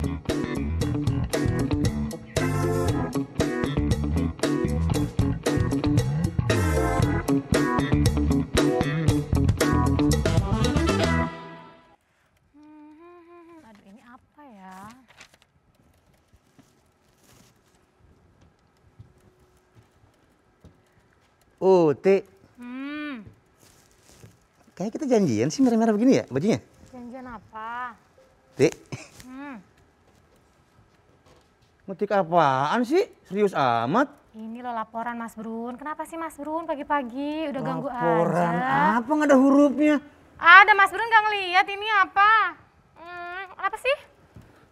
Aduh, ini apa ya? Uti, kayak kita janjian sih merah-merah begini ya bajunya? Janjian apa? Ti, ngetik apaan sih? Serius amat? Ini loh laporan Mas Brun. Kenapa sih Mas Brun pagi-pagi udah ganggu Laporan aja? apa nggak ada hurufnya? Ada Mas Brun nggak ngeliat ini apa? Apa sih?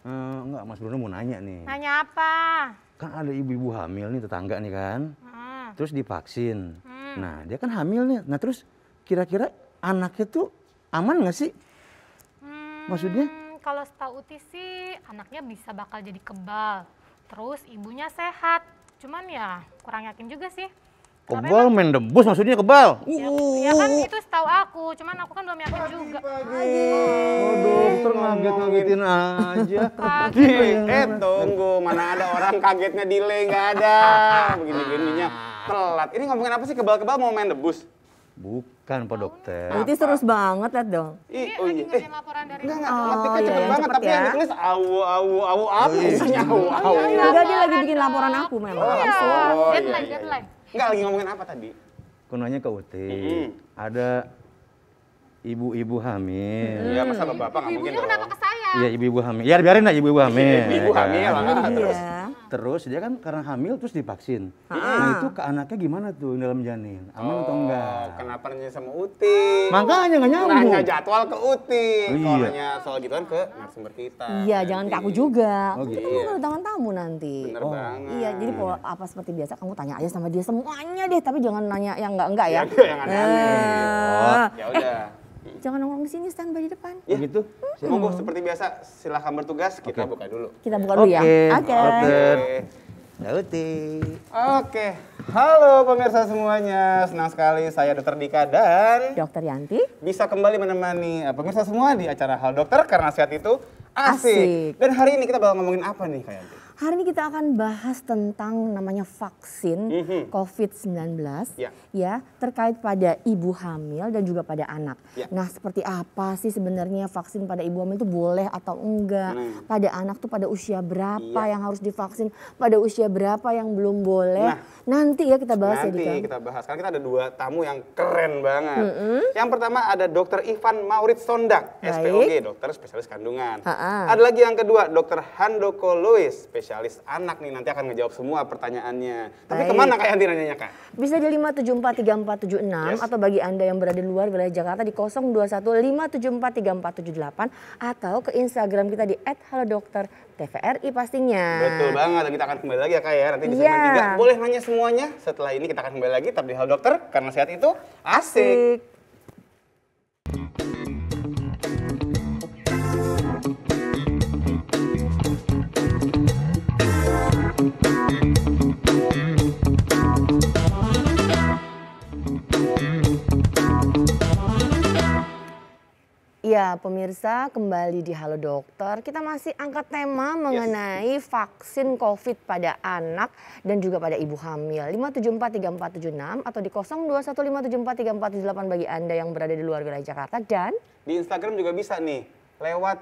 Enggak, Mas Bruno mau nanya nih. Nanya apa? Kan ada ibu-ibu hamil nih tetangga nih kan. Hmm. Terus divaksin. Nah dia kan hamil nih. Nah terus kira-kira anaknya tuh aman nggak sih? Maksudnya? Kalau setahu Uti sih anaknya bisa bakal jadi kebal. Terus ibunya sehat. Cuman ya kurang yakin juga sih. Kenapa Kebal main debus maksudnya kebal. Ya kan itu setahu aku, cuman aku kan belum yakin juga. Oh dokter ngaget-ngagetin aja. Tunggu, mana ada orang kagetnya delay, nggak ada. Begini-gininya telat. Ini ngomongin apa sih, kebal-kebal mau main debus? Bukan Pak Dokter. Berarti terus banget lihat dong. Ini lagi ngerjain laporan dari Enggak, Oh, ngetiknya iya, cepet yang banget, cepet tapi ya. yang ditulis awu apa isinya awu. Enggak, dia lagi bikin laporan aku memang. Oh, Deadline, iya. deadline. Enggak, lagi ngomongin apa tadi? Aku nanya ke Uti, ada ibu-ibu hamil. Iya, masa bapak nggak mungkin Ibunya dong. kenapa ke saya? Iya ibu-ibu hamil. Ya biarin lah ibu-ibu hamil. Ibu ya kan? hamil lah. Terus Iya. Terus dia kan karena hamil terus divaksin. Nah itu ke anaknya gimana tuh dalam janin? Aman atau enggak? kenapa nanya sama Uti? Makanya nggak nyambung. Nanya jadwal ke Uti. Oh, Kalau iya. nanya soal gituan ke narasumber kita. Iya, jangan ke aku juga. Oh, Kita gitu. kan kedatangan tamu nanti. Bener banget. Iya, jadi apa seperti biasa kamu tanya aja sama dia semuanya deh, tapi jangan nanya yang enggak ya. Iya, yang aneh-aneh. Ya udah. Jangan nongkrong di sini, standby di depan. Oh gitu? Monggo seperti biasa, silahkan bertugas. Kita buka dulu. Kita buka dulu ya. Oke. Dokter. Oke. Ya Uti. Oke, halo pemirsa semuanya. Senang sekali saya Dr. Dika dan Dokter Yanti. bisa kembali menemani pemirsa semua di acara Hal Dokter karena sehat itu asik. Asik. Dan hari ini kita bakal ngomongin apa nih Kak Yanti? Hari ini kita akan bahas tentang namanya vaksin COVID-19 Ya. ya, terkait pada ibu hamil dan juga pada anak. Ya. Nah, seperti apa sih sebenarnya vaksin pada ibu hamil itu boleh atau enggak? Pada anak tuh pada usia berapa Iya. yang harus divaksin? Pada usia berapa yang belum boleh? Nah, nanti ya kita bahas Nanti ya Dika. kita bahas, karena kita ada dua tamu yang keren banget. Yang pertama ada Dr. Ivan Maurits Sondak, Baik. SPOG, dokter spesialis kandungan. Ha-ha. Ada lagi yang kedua, Dr. Handoko Lois, spesialis anak nih, nanti akan ngejawab semua pertanyaannya. Tapi Baik. kemana Kak Yanti nanyanya Kak? Bisa di 5743476 Yes. atau bagi Anda yang berada di luar wilayah Jakarta di 0215743478 atau ke Instagram kita di @halodokter_tvri pastinya. Betul banget, dan kita akan kembali lagi ya Kak ya, nanti di segmen Iya. 3. Boleh nanya semuanya, setelah ini kita akan kembali lagi, tetap di Hal Dokter, karena sehat itu asik. Ya pemirsa, kembali di Halo Dokter. Kita masih angkat tema mengenai vaksin COVID pada anak dan juga pada ibu hamil. 5743476 atau di 0215743478 bagi Anda yang berada di luar wilayah Jakarta dan Di Instagram juga bisa nih, lewat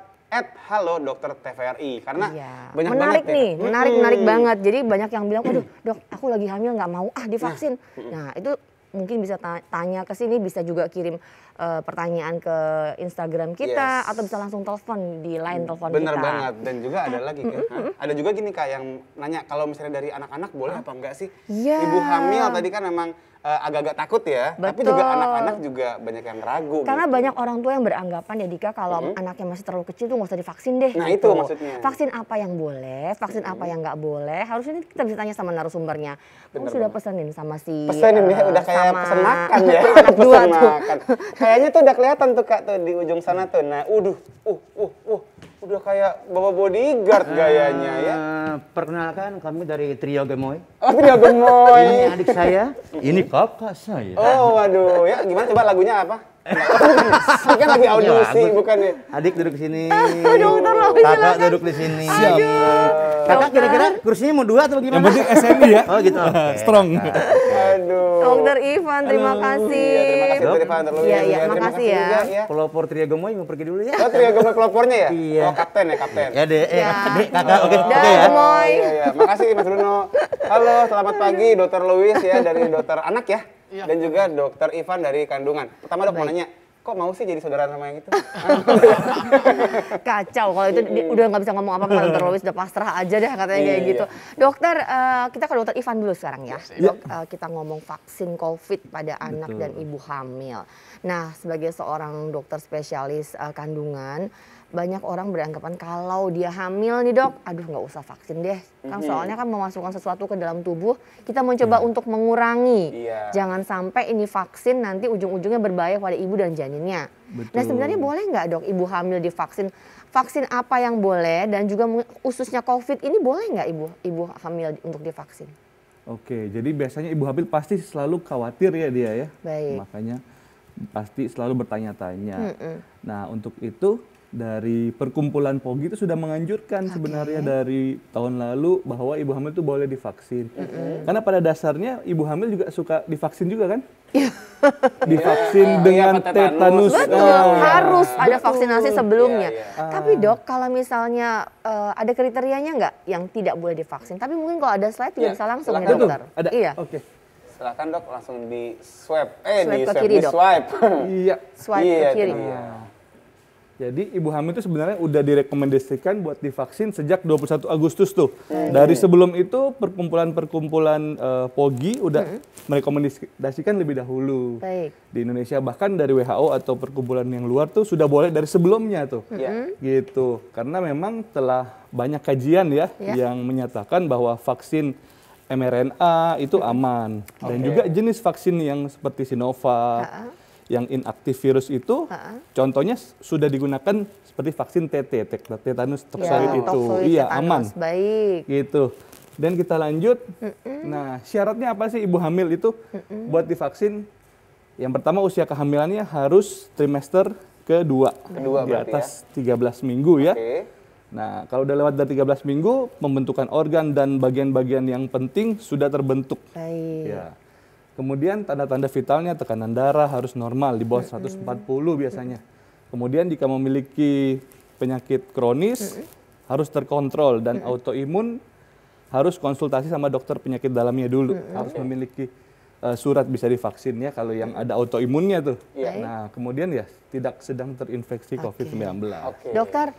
@halodokter_tvri, karena iya, banyak menarik banget nih, ya. menarik banget. Jadi banyak yang bilang, aduh dok, aku lagi hamil nggak mau divaksin. Nah itu mungkin bisa tanya ke sini, bisa juga kirim pertanyaan ke Instagram kita Yes. atau bisa langsung telepon di line telepon kita. Bener banget, dan juga ada lagi kan, ada juga gini Kak yang nanya kalau misalnya dari anak-anak boleh apa enggak sih? Iya. Ibu hamil tadi kan memang agak-agak takut ya, tapi Betul. juga anak-anak juga banyak yang ragu. Karena gitu. banyak orang tua yang beranggapan ya Dika kalau anaknya masih terlalu kecil tuh nggak usah divaksin deh. Nah, gitu. itu maksudnya. Vaksin apa yang boleh, vaksin apa yang nggak boleh. Harusnya ini kita bisa tanya sama narasumbernya. Kamu sudah pesenin sama si Pesenin ya, udah kayak sama pesen makan ya. anak dua Pesen tuh. makan. Kayaknya tuh udah kelihatan tuh Kak tuh di ujung sana tuh. Nah, udah kayak bawa bodyguard gayanya ya. Perkenalkan kami dari Trio Gemoy. Oh, Trio Gemoy. Ini adik saya, ini kakak saya. Oh, waduh. Ya, gimana coba lagunya apa? Ini kan lagi audisi, bukan ya? Adik duduk di sini. Dokter Louis, Kakak silakan. duduk di sini. Siap. Kakak kira-kira kursinya mau 2 atau gimana? Yang penting SNI ya. Oh gitu. Oke. Strong. Aduh. Dokter Ivan, terima kasih. Iya, terima kasih Dr. Ivan, Dr. Louis. Iya, iya, Terima makasih kasih ya. juga, ya. Pelopor Tria Gemoy mau pergi dulu ya. Oh, trio gemoy pelopornya ya? Iya. Oh, kapten ya, kapten. Ya deh, Ya. Dek, kakak, oke, Dah, oke ya. Gemoy. Iya, iya. Makasih Mas Bruno. Halo, selamat pagi Dr. Louis ya dari dokter anak ya. Dan juga Dr. Ivan dari kandungan. Pertama dok mau nanya, kok mau sih jadi saudara sama yang itu? Kacau kalau itu udah nggak bisa ngomong apa-apa, Dokter Louis udah pasrah aja deh katanya kayak Iya. gitu. Dokter, kita ke Dokter Ivan dulu sekarang ya. Dok, kita ngomong vaksin COVID pada anak dan ibu hamil. Nah, sebagai seorang dokter spesialis kandungan, banyak orang beranggapan kalau dia hamil nih dok, aduh nggak usah vaksin deh. Kan soalnya kan memasukkan sesuatu ke dalam tubuh, kita mencoba untuk mengurangi. Iya. Jangan sampai ini vaksin nanti ujung-ujungnya berbahaya pada ibu dan janinnya. Betul. Nah sebenarnya boleh nggak dok ibu hamil divaksin? Vaksin apa yang boleh dan juga khususnya COVID ini boleh nggak ibu hamil untuk divaksin? Oke, jadi biasanya ibu hamil pasti selalu khawatir ya dia ya. Baik. Makanya pasti selalu bertanya-tanya. Nah, untuk itu dari perkumpulan POGI itu sudah menganjurkan sebenarnya dari tahun lalu bahwa ibu hamil itu boleh divaksin. Karena pada dasarnya ibu hamil juga suka divaksin juga kan? Divaksin dengan apa, tetanus. tetanus. Betul, harus ada vaksinasi sebelumnya. Iya, Tapi dok, kalau misalnya ada kriterianya nggak yang tidak boleh divaksin? Tapi mungkin kalau ada slide juga Iya, bisa langsung ya silakan. Betul, dokter. ada. Iya, Oke. Silakan dok, langsung di swab. Swipe Di ke swab, kiri, di Dok. swipe. Iya. swipe Iya, ke kiri. itu dia. Jadi ibu hamil itu sebenarnya udah direkomendasikan buat divaksin sejak 21 Agustus tuh. Dari sebelum itu perkumpulan-perkumpulan POGI udah merekomendasikan lebih dahulu. Baik. Di Indonesia bahkan dari WHO atau perkumpulan yang luar tuh sudah boleh dari sebelumnya tuh. Iya. Gitu. Karena memang telah banyak kajian ya yang menyatakan bahwa vaksin mRNA itu aman. Dan juga jenis vaksin yang seperti Sinovac, yang inaktif virus itu, contohnya sudah digunakan seperti vaksin TT, tetanus toxoid itu. Toxoid, Iya, tetanus. aman. Baik. Gitu. Dan kita lanjut. Nah, syaratnya apa sih ibu hamil itu buat divaksin? Yang pertama usia kehamilannya harus trimester kedua. Kedua Di berarti atas 13 minggu ya. Oke. Nah, kalau udah lewat dari 13 minggu, pembentukan organ dan bagian-bagian yang penting sudah terbentuk. Baik. Ya. Kemudian tanda-tanda vitalnya tekanan darah harus normal di bawah 140 biasanya. Kemudian jika memiliki penyakit kronis harus terkontrol dan autoimun harus konsultasi sama dokter penyakit dalamnya dulu. Harus memiliki surat bisa divaksin ya kalau yang ada autoimunnya tuh. Iya. Nah, kemudian ya tidak sedang terinfeksi COVID-19. Oke. Dokter,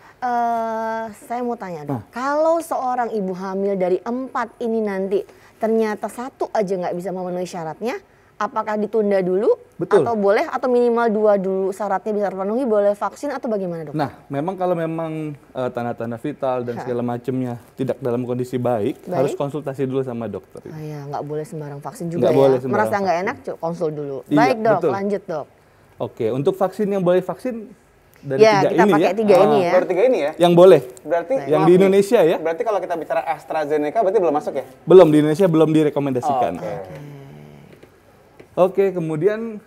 saya mau tanya dok, kalau seorang ibu hamil dari 4 ini nanti ternyata 1 aja nggak bisa memenuhi syaratnya, apakah ditunda dulu? Betul. Atau boleh, atau minimal 2 dulu syaratnya bisa terpenuhi, boleh vaksin atau bagaimana dok? Nah, memang kalau memang tanda-tanda vital dan segala macamnya tidak dalam kondisi baik, harus konsultasi dulu sama dokter. Ah, ya, nggak boleh sembarang vaksin juga Nggak ya. boleh sembarang Merasa nggak vaksin. enak, konsul dulu. Iya, Baik dok, betul. lanjut dok. Oke, untuk vaksin yang boleh vaksin dari Ya, 3 kita ini pakai ya. 3 ini ya. Baru 3 ini ya? Yang boleh. Berarti Yang maaf di nih, Indonesia ya. Berarti kalau kita bicara AstraZeneca berarti belum masuk ya? Belum, di Indonesia belum direkomendasikan. Oke. Oke, kemudian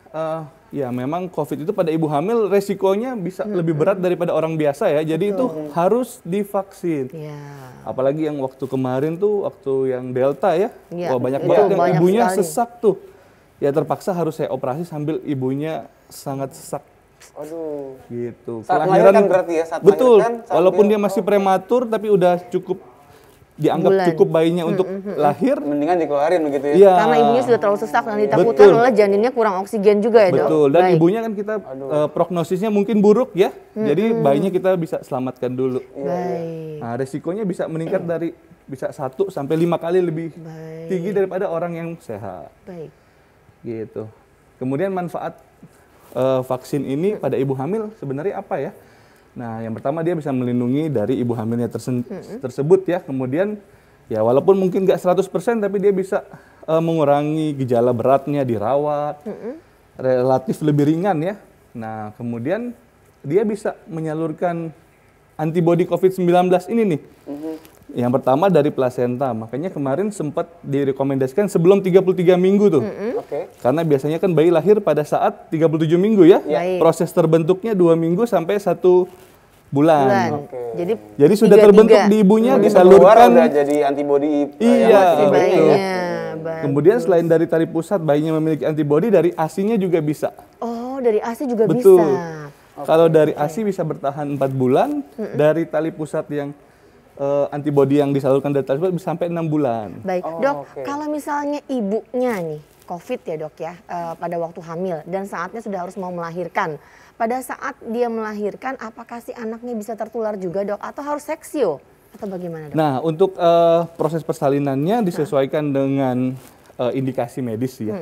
ya memang COVID itu pada ibu hamil resikonya bisa lebih berat daripada orang biasa ya. Jadi itu harus divaksin. Ya. Apalagi yang waktu kemarin tuh, waktu yang Delta ya. Iya, Wah, banyak itu banget yang banyak ibunya sekali. sesak tuh. Ya terpaksa harus saya operasi sambil ibunya sangat sesak Aduh. gitu. Saat melahirkan berarti ya? Saat betul. melahirkan sambil- Walaupun dia masih prematur tapi udah cukup dianggap Bulan. cukup bayinya untuk lahir. Mendingan dikeluarin begitu ya? Iya. Karena ibunya sudah terlalu sesak dan ditakutkan Betul. malah janinnya kurang oksigen juga ya dok. Betul, dan Baik. ibunya kan kita prognosisnya mungkin buruk ya, jadi bayinya kita bisa selamatkan dulu. Baik. Nah, resikonya bisa meningkat dari bisa 1 sampai 5 kali lebih Baik. tinggi daripada orang yang sehat, Baik. gitu. Kemudian manfaat vaksin ini pada ibu hamil sebenarnya apa ya? Nah, yang pertama dia bisa melindungi dari ibu hamilnya tersebut ya. Kemudian ya walaupun mungkin nggak 100% tapi dia bisa mengurangi gejala beratnya dirawat, relatif lebih ringan ya. Nah, kemudian dia bisa menyalurkan antibodi COVID-19 ini nih. Yang pertama dari plasenta, makanya kemarin sempat direkomendasikan sebelum 33 minggu tuh. Oke. Karena biasanya kan bayi lahir pada saat 37 minggu ya. Baik. Proses terbentuknya 2 minggu sampai 1 bulan. Oke. Jadi sudah terbentuk di ibunya, Begitu keluar disalurkan. udah jadi antibodi Iya, yang betul. bayinya. Bagus. Kemudian selain dari tali pusat, bayinya memiliki antibodi, dari ASI-nya juga bisa. Oh, dari ASI juga Betul. bisa. Kalau dari ASI bisa bertahan 4 bulan, dari tali pusat yang antibodi yang disalurkan dari tali pusat bisa sampai 6 bulan. Baik, Oh, Dok, oke. kalau misalnya ibunya nih COVID ya Dok ya, pada waktu hamil dan saatnya sudah harus mau melahirkan. Pada saat dia melahirkan, apakah si anaknya bisa tertular juga Dok? Atau harus seksio? Atau bagaimana Dok? Nah, untuk proses persalinannya disesuaikan dengan indikasi medis ya,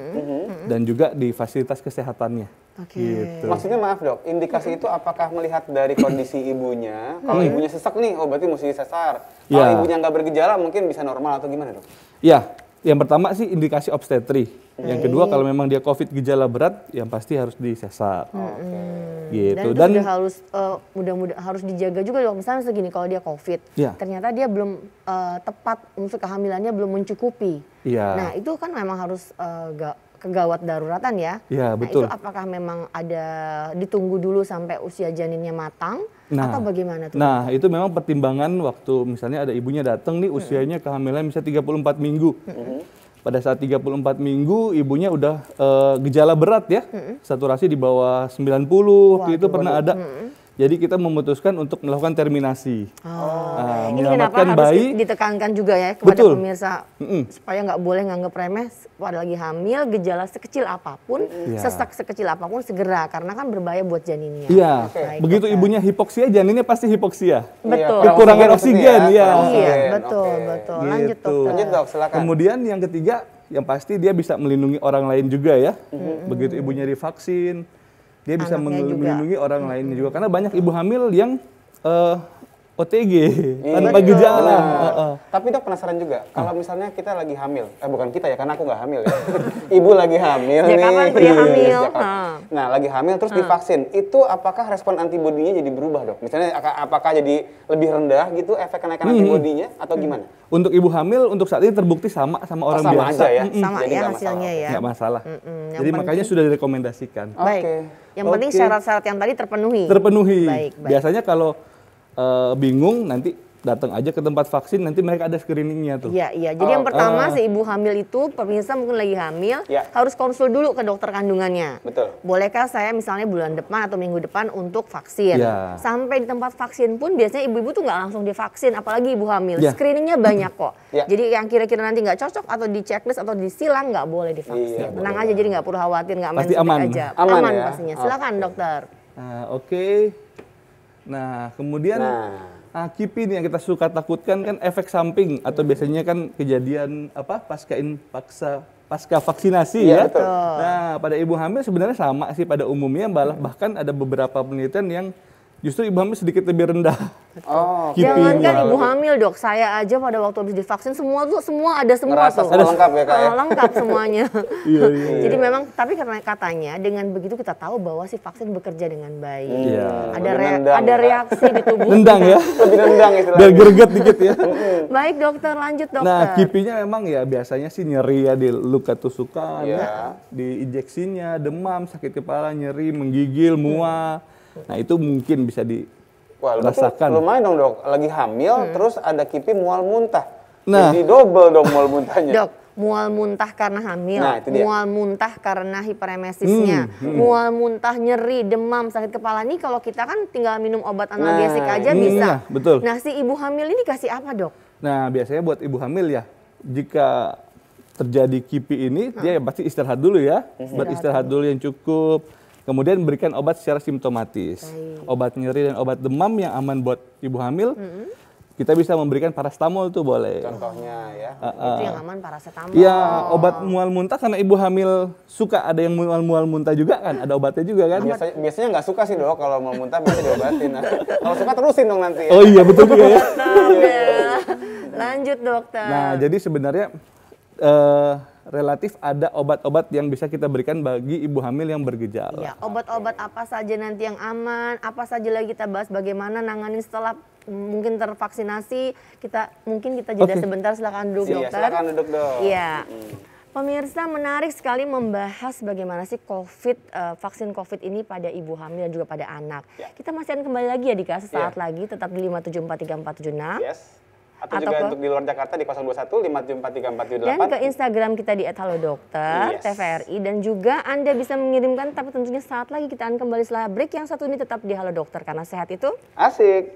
dan juga di fasilitas kesehatannya. Oke. Gitu. Maksudnya maaf dok, indikasi itu apakah melihat dari kondisi ibunya? Kalau ibunya sesak nih, oh berarti mesti sesar. Kalau Ya. ibunya nggak bergejala mungkin bisa normal atau gimana dok? Ya, yang pertama sih indikasi obstetri. Yang kedua kalau memang dia COVID gejala berat, yang pasti harus disesar. Gitu. Dan itu sudah harus mudah-mudahan harus dijaga juga Dok. Misalnya segini, kalau dia COVID, Ya. ternyata dia belum tepat untuk kehamilannya belum mencukupi. Iya. Nah, itu kan memang harus kegawat daruratan ya. Iya, Nah, betul. itu apakah memang ada ditunggu dulu sampai usia janinnya matang atau bagaimana tuh? Nah, itu memang pertimbangan waktu misalnya ada ibunya datang nih usianya kehamilan bisa 34 minggu. Pada saat 34 minggu ibunya udah gejala berat ya. Saturasi di bawah 90 waktu itu pernah ada. Jadi kita memutuskan untuk melakukan terminasi. Ini kenapa Menyelamatkan harus bayi. ditekankan juga ya kepada Betul. pemirsa supaya nggak boleh nganggap remeh pada lagi hamil, gejala sekecil apapun, Iya. sesak sekecil apapun segera karena kan berbahaya buat janinnya. Iya, Baik, begitu dokter. ibunya hipoksia, janinnya pasti hipoksia. Betul. Iya, Kekurangan maksudnya oksigen, iya. kurang Iya, oksigen. betul, Oke. betul. Lanjut Gitu. dokter. Lanjut dok, silakan. Kemudian yang ketiga, yang pasti dia bisa melindungi orang lain juga ya. Begitu ibunya divaksin, dia bisa Anaknya juga. melindungi orang lainnya juga. Karena banyak ibu hamil yang OTG Iya, tanpa betul. gejala. Benar. Tapi dok penasaran juga, kalau misalnya kita lagi hamil, bukan kita ya, karena aku nggak hamil ya. Ibu lagi hamil Sejak nih. kapan pria Iya, hamil? sejak kapan. Nah, lagi hamil terus divaksin, itu apakah respon antibodinya jadi berubah dok? Misalnya apakah jadi lebih rendah gitu efek kenaikan antibodinya atau gimana? Untuk ibu hamil untuk saat ini terbukti sama orang sama biasa. aja ya? Sama Jadi ya nggak hasilnya ya. Nggak masalah. Yang Jadi makanya sudah direkomendasikan. Baik. Oke. Yang penting Oke. syarat-syarat yang tadi terpenuhi. Terpenuhi. Baik, baik. Biasanya kalau bingung nanti datang aja ke tempat vaksin, nanti mereka ada screeningnya tuh. Iya, iya. Jadi yang pertama si ibu hamil itu, pemirsa mungkin lagi hamil, Ya. harus konsul dulu ke dokter kandungannya. Betul. Bolehkah saya misalnya bulan depan atau minggu depan untuk vaksin? Ya. Sampai di tempat vaksin pun biasanya ibu-ibu tuh nggak langsung divaksin, apalagi ibu hamil. Ya. Screeningnya banyak kok. Ya. Jadi yang kira-kira nanti nggak cocok atau di checklist atau disilang nggak boleh divaksin. Iya, Tenang aja, jadi nggak perlu khawatir, nggak main Pasti suntik aman. aja. Aman ya? pastinya. Silakan dokter. Nah, oke. Nah, kemudian KIPI nih yang kita suka takutkan kan efek samping atau biasanya kan kejadian apa pasca vaksinasi Iya, ya. betul. Nah, pada ibu hamil sebenarnya sama sih pada umumnya, bahkan ada beberapa penelitian yang justru ibu hamil sedikit lebih rendah. Oh, KIPI-nya. Jangankan ibu hamil dok, saya aja pada waktu habis divaksin semua ada semua Ngerasa tuh. semua lengkap ya, Kak, ya? Lengkap semuanya. Iya, iya. Jadi memang, tapi karena katanya dengan begitu kita tahu bahwa si vaksin bekerja dengan baik. Iya. Ada Lebih nendang, ada Kak. reaksi di tubuh. Nendang kita. ya. lebih nendang istilahnya. Biar greget dikit ya. Baik dokter, lanjut dokter. Nah, KIPI-nya memang ya biasanya sih nyeri ya di luka tusukan, Iya. di injeksinya, demam, sakit kepala, nyeri, menggigil, mual. Nah, itu mungkin bisa Wah, berarti dirasakan. lumayan dong dok, lagi hamil terus ada KIPI mual muntah. Nah. Jadi double dong mual muntahnya. Dok, mual muntah karena hamil, Nah, itu dia. mual muntah karena hiperemesisnya, mual muntah, nyeri, demam, sakit kepala. Ini kalau kita kan tinggal minum obat analgesik Nah, aja bisa. iya, betul. Nah, si ibu hamil ini kasih apa dok? Nah, biasanya buat ibu hamil ya, jika terjadi KIPI ini, dia ya pasti istirahat dulu ya. Buat istirahat dulu yang cukup. Kemudian berikan obat secara simptomatis. Obat nyeri dan obat demam yang aman buat ibu hamil. Kita bisa memberikan parastamol tuh boleh. Contohnya ya. Itu yang aman paracetamol. Iya, obat mual muntah karena ibu hamil suka ada yang mual muntah juga kan, ada obatnya juga kan. Biasanya nggak suka sih dok kalau mau muntah bisa diobatin. Nah, kalau suka terusin dong nanti. Ya. Oh iya, betul juga ya. Dokter. Lanjut dokter. Nah, jadi sebenarnya relatif ada obat-obat yang bisa kita berikan bagi ibu hamil yang bergejala. Ya, obat-obat apa saja nanti yang aman, apa saja lagi kita bahas bagaimana nanganin setelah mungkin tervaksinasi. Mungkin kita jeda sebentar, silakan duduk dokter. Silakan duduk dok. Iya. Pemirsa, menarik sekali membahas bagaimana sih vaksin COVID ini pada ibu hamil dan juga pada anak. Kita masih akan kembali lagi ya Dika, sesaat lagi tetap di 5743476. Yes. Atau juga untuk di luar Jakarta di 021 5743478. Dan ke Instagram kita di @halodokter TVRI, dan juga Anda bisa mengirimkan, tapi tentunya saat lagi kita akan kembali setelah break yang satu ini tetap di Halo Dokter, karena sehat itu asik.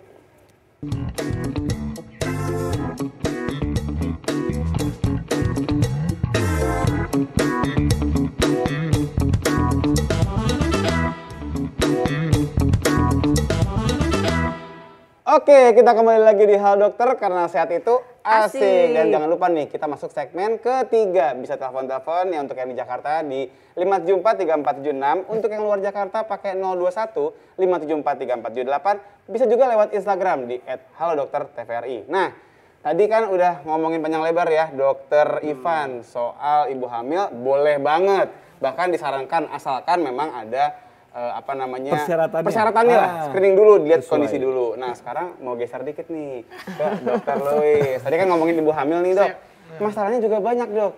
Oke, kita kembali lagi di Halo Dokter, karena sehat itu asik. Dan jangan lupa nih, kita masuk segmen ketiga. Bisa telepon-telepon ya untuk yang di Jakarta di 5743476. Untuk yang luar Jakarta pakai 021 5743478. Bisa juga lewat Instagram di @halodokter_tvri. Nah, tadi kan udah ngomongin panjang lebar ya, Dokter Ivan, soal ibu hamil boleh banget. Bahkan disarankan asalkan memang ada persyaratannya lah, screening dulu, dilihat kondisi dulu. Nah sekarang mau geser dikit nih ke Dokter Louis. Tadi kan ngomongin ibu hamil nih dok, masalahnya juga banyak dok,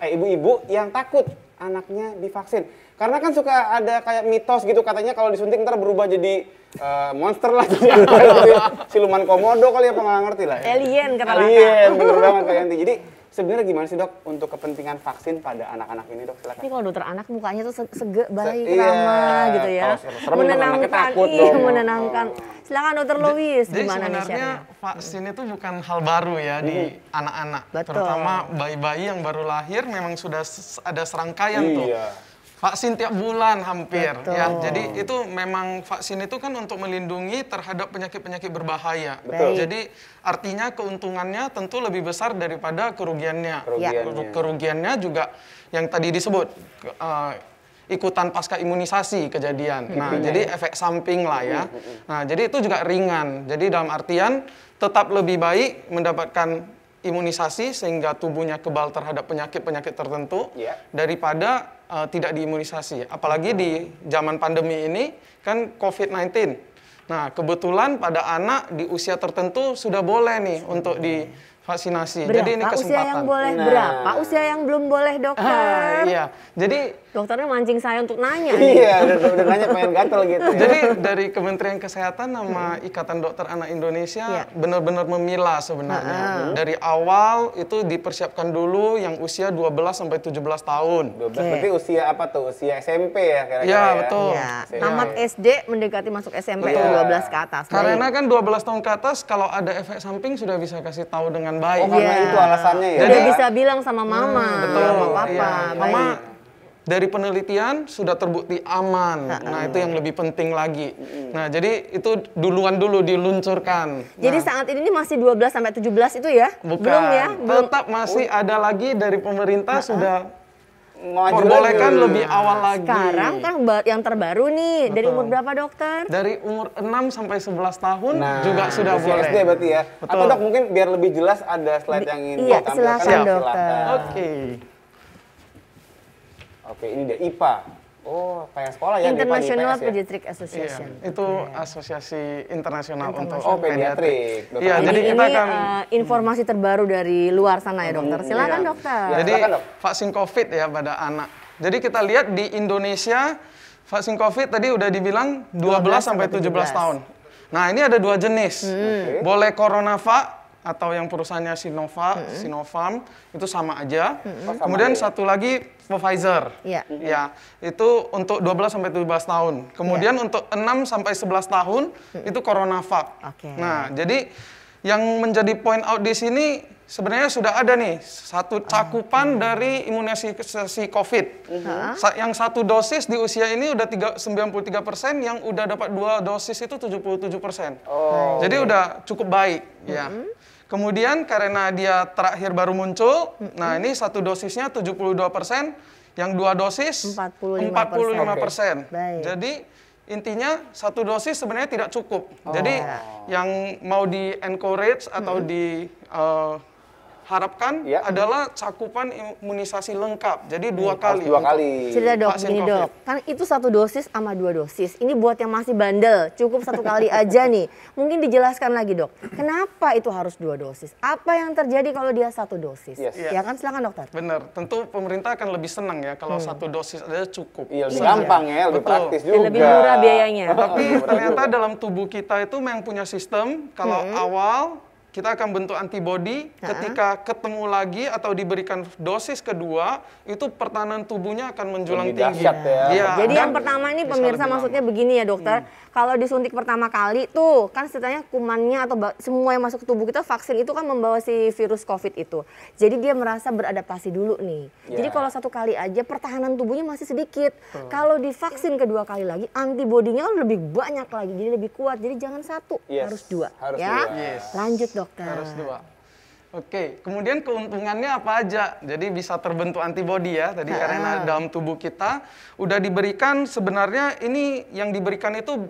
ibu-ibu yang takut anaknya divaksin. Karena kan suka ada kayak mitos gitu, katanya kalau disuntik ntar berubah jadi monster lah, siluman komodo kali apa, nggak ngerti lah. alien kata Alien, bener banget Kak Yanti. Jadi sebenarnya gimana sih dok untuk kepentingan vaksin pada anak-anak ini dok? Silakan. Ini kalau dokter anak mukanya tuh baik, ramah gitu ya, menenangkan. menenangkan. Silakan Dokter Louis, Jadi gimana nih sebenarnya vaksin itu bukan hal baru ya di anak-anak, terutama bayi-bayi yang baru lahir memang sudah ada serangkaian tuh. Vaksin tiap bulan hampir ya. Jadi itu memang vaksin itu kan untuk melindungi terhadap penyakit-penyakit berbahaya. Jadi artinya keuntungannya tentu lebih besar daripada kerugiannya. Kerugiannya juga yang tadi disebut ikutan pasca imunisasi kejadian. Nah, jadi efek samping lah ya. Nah, jadi itu juga ringan. Jadi dalam artian tetap lebih baik mendapatkan imunisasi sehingga tubuhnya kebal terhadap penyakit-penyakit tertentu daripada tidak diimunisasi. Apalagi di zaman pandemi ini kan COVID-19. Nah, kebetulan pada anak di usia tertentu sudah boleh nih untuk divaksinasi. Berapa jadi ini kesempatan. usia yang boleh? Berapa usia yang belum boleh dokter? Iya, jadi dokternya mancing saya untuk nanya. Iya, udah nanya pengen gatel gitu. Jadi dari Kementerian Kesehatan sama Ikatan Dokter Anak Indonesia benar-benar memilah sebenarnya. Dari awal itu dipersiapkan dulu yang usia 12 sampai 17 tahun. 12 berarti usia apa tuh? Usia SMP ya kira-kira ya? Betul. Ya. Tamat SD mendekati masuk SMP 12 ke atas. Karena kan 12 tahun ke atas kalau ada efek samping sudah bisa kasih tahu dengan baik. Oh, karena itu alasannya ya. Jadi bisa bilang sama mama, sama papa. Mama, dari penelitian sudah terbukti aman. Nah, itu yang lebih penting lagi. Nah, jadi itu duluan dulu diluncurkan. Jadi saat ini masih 12 sampai 17 itu ya? Bukan. Belum ya? Tetap masih ada lagi dari pemerintah sudah membolehkan lebih awal lagi. Sekarang kan yang terbaru nih, dari umur berapa dokter? Dari umur 6 sampai 11 tahun juga sudah boleh. SD berarti ya. Atau dok mungkin biar lebih jelas ada slide yang ingin Iya, ditampilkan. silakan dokter. Oke, ini dia IPA. Oh, kayak sekolah ya. International IPS ya? Pediatric Association. Iya, itu asosiasi internasional untuk pediatrik. Iya, jadi kita akan informasi terbaru dari luar sana ya dokter. Silakan dokter. Jadi vaksin COVID ya pada anak. Jadi kita lihat di Indonesia vaksin COVID tadi udah dibilang 12 sampai 17 tahun. Nah, ini ada dua jenis. Boleh CoronaVac atau yang perusahaannya Sinovac, Sinopharm, itu sama aja. Kemudian satu lagi Pfizer. Ya, itu untuk 12 sampai 17 tahun. Kemudian untuk 6 sampai 11 tahun itu CoronaVac. Nah, jadi yang menjadi point out di sini sebenarnya sudah ada nih satu cakupan dari imunisasi COVID. Yang satu dosis di usia ini udah 93%, yang udah dapat 2 dosis itu 77%. Jadi udah cukup baik ya. Kemudian karena dia terakhir baru muncul, nah ini satu dosisnya 72%, yang 2 dosis 45%. Jadi intinya satu dosis sebenarnya tidak cukup. Jadi yang mau di encourage atau harapkan adalah cakupan imunisasi lengkap. Jadi 2 kali. Harus 2 kali. Cerita dok, vaksin begini COVID. dok, kan itu 1 dosis sama 2 dosis. Ini buat yang masih bandel, cukup 1 kali aja nih. Mungkin dijelaskan lagi dok, kenapa itu harus 2 dosis? Apa yang terjadi kalau dia 1 dosis? Yes. Ya kan, silakan dokter. Benar, tentu pemerintah akan lebih senang ya kalau 1 dosis aja cukup. Iya, lebih gampang ya, lebih Betul. praktis Dan juga. lebih murah biayanya. Tapi ternyata dalam tubuh kita itu memang punya sistem, kalau awal kita akan bentuk antibodi, ketika ketemu lagi atau diberikan dosis kedua, itu pertahanan tubuhnya akan menjulang Lebih tinggi. dahsyat ya. Iya, Jadi dan yang pertama ini bisa pemirsa lebih maksudnya begini ya dokter, kalau disuntik pertama kali tuh kan ceritanya kumannya atau semua yang masuk ke tubuh kita vaksin itu kan membawa si virus COVID itu. Jadi dia merasa beradaptasi dulu nih. Jadi kalau 1 kali aja pertahanan tubuhnya masih sedikit. Kalau divaksin kedua kali lagi antibodinya kan lebih banyak lagi, jadi lebih kuat. Jadi jangan 1, Yes, harus 2 harus ya. 2. Yes. Lanjut dokter. harus 2. Oke, kemudian keuntungannya apa aja? Jadi bisa terbentuk antibodi ya, tadi karena dalam tubuh kita udah diberikan, sebenarnya ini yang diberikan itu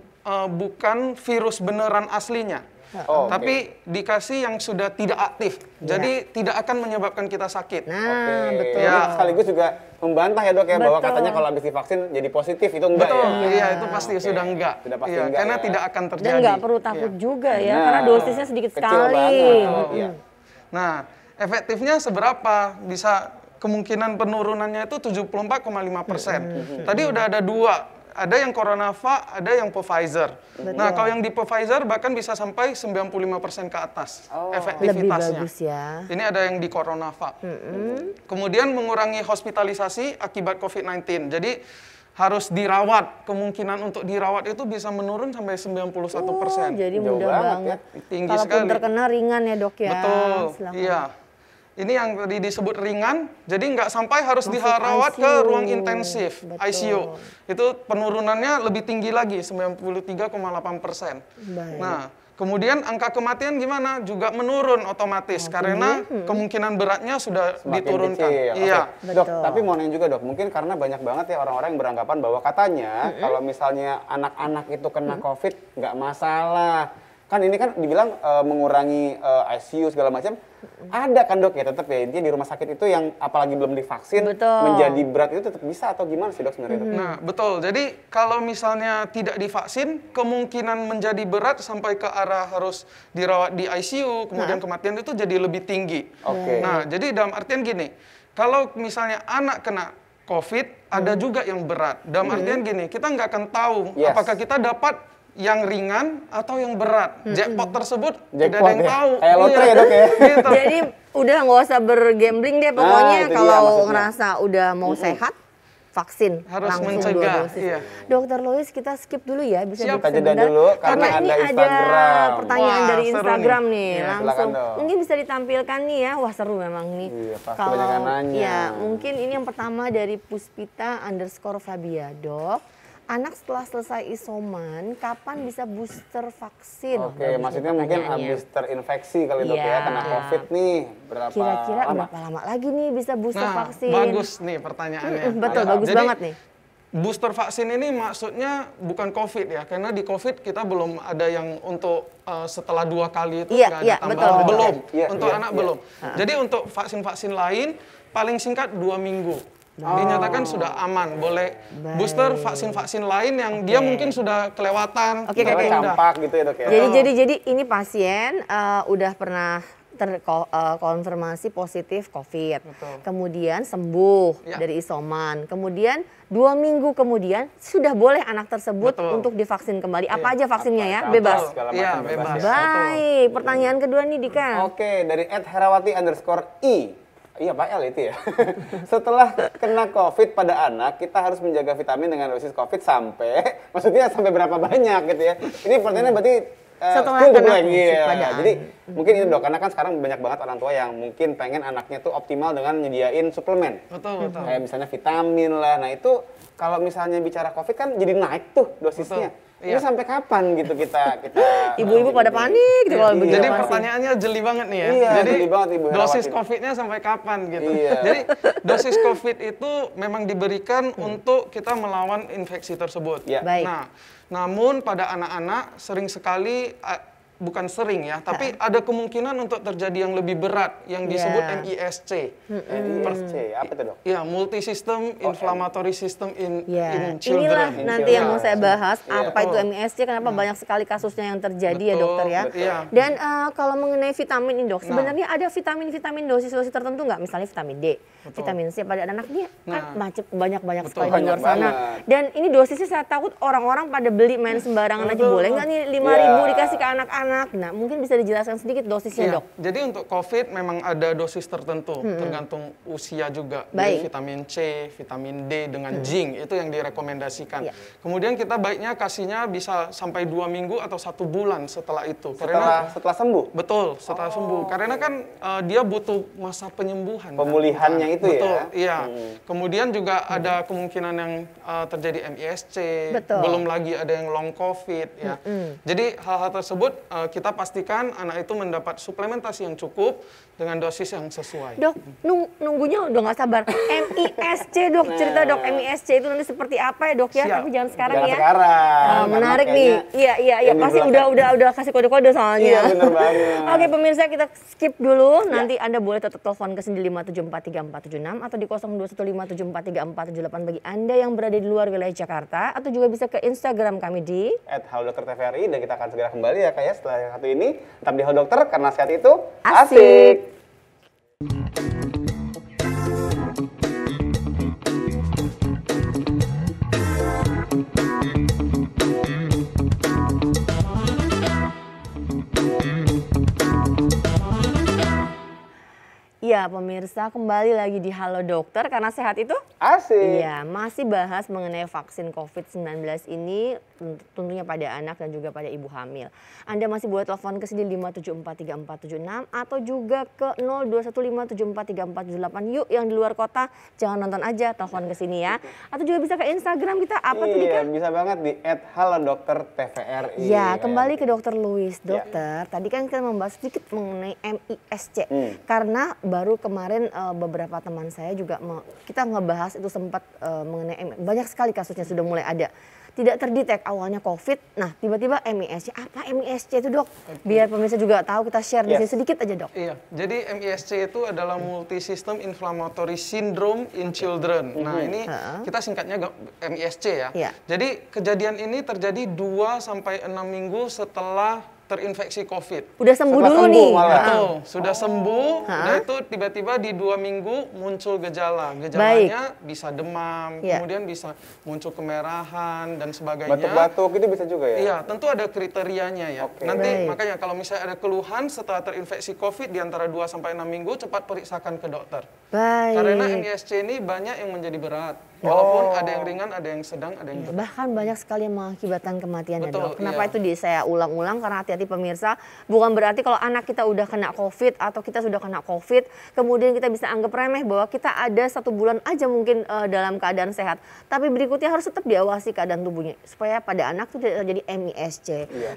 bukan virus beneran aslinya. Tapi dikasih yang sudah tidak aktif, jadi tidak akan menyebabkan kita sakit. Nah, Oke. betul. Ya, sekaligus juga membantah ya dok ya, bahwa Betul. katanya kalau habis divaksin jadi positif, itu enggak Betul, ya? iya itu pasti sudah enggak. Sudah pasti Iya, enggak karena ya. tidak akan terjadi. Dan nggak perlu takut juga ya, Benar. karena dosisnya sedikit Kecil sekali. banget. Iya. Nah, efektifnya seberapa? Bisa kemungkinan penurunannya itu 74,5%. Tadi udah ada 2. Ada yang CoronaVac, ada yang Pfizer. Nah, kalau yang di Pfizer bahkan bisa sampai 95% ke atas Lebih efektivitasnya. bagus ya. Ini ada yang di CoronaVac. Kemudian mengurangi hospitalisasi akibat COVID-19. Jadi harus dirawat. Kemungkinan untuk dirawat itu bisa menurun sampai 91%. Jadi Jauh mudah banget banget. Tinggi Kalaupun sekali. terkena ringan ya dok ya. Betul, Silakan. iya. Ini yang tadi disebut ringan, jadi nggak sampai harus Masuk dirawat ke ICU. ruang intensif, Betul. ICU. Itu penurunannya lebih tinggi lagi, 93,8%. Baik. Nah, kemudian angka kematian gimana? Juga menurun otomatis, karena kemungkinan beratnya sudah Semakin diturunkan. kecil. Oke. Iya. Dok, Betul. tapi mau nanya juga dok, mungkin karena banyak banget ya orang-orang yang beranggapan bahwa katanya kalau misalnya anak-anak itu kena COVID nggak masalah. Kan ini kan dibilang mengurangi ICU segala macam. Ada kan dok ya, tetap ya intinya di rumah sakit itu yang apalagi belum divaksin Betul. menjadi berat itu tetap bisa atau gimana sih dok sebenarnya dok? Nah, betul. Jadi kalau misalnya tidak divaksin, kemungkinan menjadi berat sampai ke arah harus dirawat di ICU, kemudian kematian itu jadi lebih tinggi. Oke. Nah, jadi dalam artian gini, kalau misalnya anak kena COVID, ada juga yang berat. Dalam artian gini, kita nggak akan tahu Yes. apakah kita dapat yang ringan atau yang berat. Jackpot tersebut tidak Jackpot ada yang ya? tahu. Kayak lotre Iya. ya, Dok, ya? Gitu. Jadi udah nggak usah bergambling deh pokoknya itu dia kalau maksudnya. ngerasa udah mau sehat vaksin Harus langsung mencegah, 2 dosis. iya. Dokter Lois kita skip dulu ya, bisa Siap. duduk Kita jeda sebentar? dulu, karena Karena ini ada ada Instagram. pertanyaan Wah, dari seru Instagram nih. nih, Iya, langsung. silakan, dok. Mungkin bisa ditampilkan nih ya, wah seru memang nih. Iya, pasti banyak yang nanya. Ya, mungkin ini yang pertama dari Puspita_Fabia, dok. Anak setelah selesai isoman, kapan bisa booster vaksin? Oke, Bagus nih maksudnya mungkin pertanyaannya. habis terinfeksi kali dok ya, Iya. kena COVID nih. Berapa Kira-kira lama? berapa lama lagi nih bisa booster Nah, vaksin? bagus nih pertanyaannya. Betul, Nah, bagus jadi, banget nih. Booster vaksin ini maksudnya bukan COVID ya, karena di COVID kita belum ada yang untuk setelah 2 kali itu Iya, nggak ada iya, tambahan. betul. Belum, Iya, untuk iya, anak iya. belum. Jadi untuk vaksin-vaksin lain paling singkat 2 minggu. Dinyatakan sudah aman, boleh booster vaksin-vaksin lain yang dia mungkin sudah kelewatan. Oke, Misalnya oke. campak gitu ya dok ya? Jadi ini pasien udah pernah terkonfirmasi positif COVID, kemudian sembuh Ya. dari isoman, kemudian 2 minggu kemudian sudah boleh anak tersebut Betul. untuk divaksin kembali. Apa aja vaksinnya ya? Campak, Bebas. segala Iya, macam bebas bebas. ya. Baik, pertanyaan kedua nih Dika. Oke, dari @herawati_i. Iya Pak L itu ya. Setelah kena COVID pada anak, kita harus menjaga vitamin dengan dosis COVID sampai, maksudnya sampai berapa banyak gitu ya. Ini pertanyaannya berarti Setelah full kena gitu ya. COVID Iya. pada Jadi anak. mungkin itu dok, karena kan sekarang banyak banget orang tua yang mungkin pengen anaknya tuh optimal dengan nyediain suplemen. Betul, betul. Kayak misalnya vitamin lah. Nah itu kalau misalnya bicara COVID kan jadi naik tuh dosisnya. Betul. Ini Iya. sampai kapan gitu kita Ibu-ibu pada panik gitu kalau Iya. begitu Jadi pasti. pertanyaannya jeli banget nih ya. Iya, Jadi jeli banget, Ibu dosis Herawati. COVID-nya sampai kapan gitu. Iya. Jadi dosis COVID itu memang diberikan untuk kita melawan infeksi tersebut. Iya. Baik. Nah, namun pada anak-anak sering sekali bukan sering ya, tapi ada kemungkinan untuk terjadi yang lebih berat yang disebut MISC. MISC, apa itu dok? Ya, multi-system inflammatory system in Inilah children. nanti yang mau saya bahas, apa itu MISC, kenapa banyak sekali kasusnya yang terjadi ya dokter ya. Iya. Dan kalau mengenai vitamin ini dok, sebenarnya ada vitamin-vitamin dosis-dosis tertentu nggak? Misalnya vitamin D, vitamin C pada anak dia kan banyak sekali di luar sana. Dan ini dosisnya saya takut orang-orang pada beli main sembarangan aja. Boleh nggak nih 5.000 dikasih ke anak-anak? Nah, mungkin bisa dijelaskan sedikit dosisnya, dok. Jadi untuk COVID memang ada dosis tertentu, tergantung usia juga. Jadi vitamin C, vitamin D dengan zinc itu yang direkomendasikan. Kemudian kita baiknya kasihnya bisa sampai 2 minggu atau 1 bulan setelah itu. Setelah sembuh? Betul, setelah sembuh. Karena kan dia butuh masa penyembuhan. Pemulihannya itu betul, ya? Iya. Kemudian juga ada kemungkinan yang terjadi MISC, belum lagi ada yang long COVID ya. Jadi hal-hal tersebut kita pastikan anak itu mendapat suplementasi yang cukup dengan dosis yang sesuai. Dok, nunggunya udah nggak sabar. MISC dok, cerita dok MISC itu nanti seperti apa ya dok ya? Tapi jangan sekarang ya. Menarik nih. Iya. Pasti udah kasih kode-kode soalnya. Iya bener banget. Oke pemirsa kita skip dulu. Nanti Anda boleh tetap telepon ke sini di 5743476 atau di 0215743478 bagi Anda yang berada di luar wilayah Jakarta, atau juga bisa ke Instagram kami di @halo_dokter_TVRI, dan kita akan segera kembali ya Kak ya setelah yang satu ini. Tetap di Halo Dokter karena sehat itu asik. Iya pemirsa, kembali lagi di Halo Dokter karena sehat itu asik. Iya, masih bahas mengenai vaksin COVID-19 ini tentunya pada anak dan juga pada ibu hamil. Anda masih boleh telepon ke sini 5743476 atau juga ke 0215743478. Yuk yang di luar kota jangan nonton aja, telepon ke sini ya. Atau juga bisa ke Instagram kita, apa tuh Dika? Bisa banget di @halodokter_tvri. Ya, kembali ke Dokter Louis. Dokter, tadi kan kita membahas sedikit mengenai MISC. Karena baru kemarin beberapa teman saya juga kita ngebahas itu sempat mengenai banyak sekali kasusnya sudah mulai ada. Tidak terdetek awalnya COVID, nah tiba-tiba MISC. Apa MISC itu dok? Biar pemirsa juga tahu, kita share di sini sedikit aja dok. Iya, jadi MISC itu adalah Multi-System Inflammatory Syndrome in Children. Nah ini kita singkatnya MISC ya. Jadi kejadian ini terjadi 2-6 minggu setelah terinfeksi COVID. Udah sembuh dulu nih. Betul, sudah sembuh. Nah itu tiba-tiba di 2 minggu muncul gejala. Gejalanya bisa demam, kemudian bisa muncul kemerahan dan sebagainya. Batuk-batuk itu bisa juga ya? Iya, tentu ada kriterianya ya. Nanti makanya kalau misalnya ada keluhan setelah terinfeksi COVID di antara 2-6 minggu, cepat periksakan ke dokter. Karena MISC ini banyak yang menjadi berat. Walaupun ada yang ringan, ada yang sedang, ada yang berat. Bahkan banyak sekali yang mengakibatkan kematian ya dok. Kenapa itu saya ulang-ulang, karena hati-hati pemirsa. Bukan berarti kalau anak kita udah kena COVID atau kita sudah kena COVID, kemudian kita bisa anggap remeh bahwa kita ada 1 bulan aja mungkin dalam keadaan sehat. Tapi berikutnya harus tetap diawasi keadaan tubuhnya. Supaya pada anak itu tidak terjadi MISC.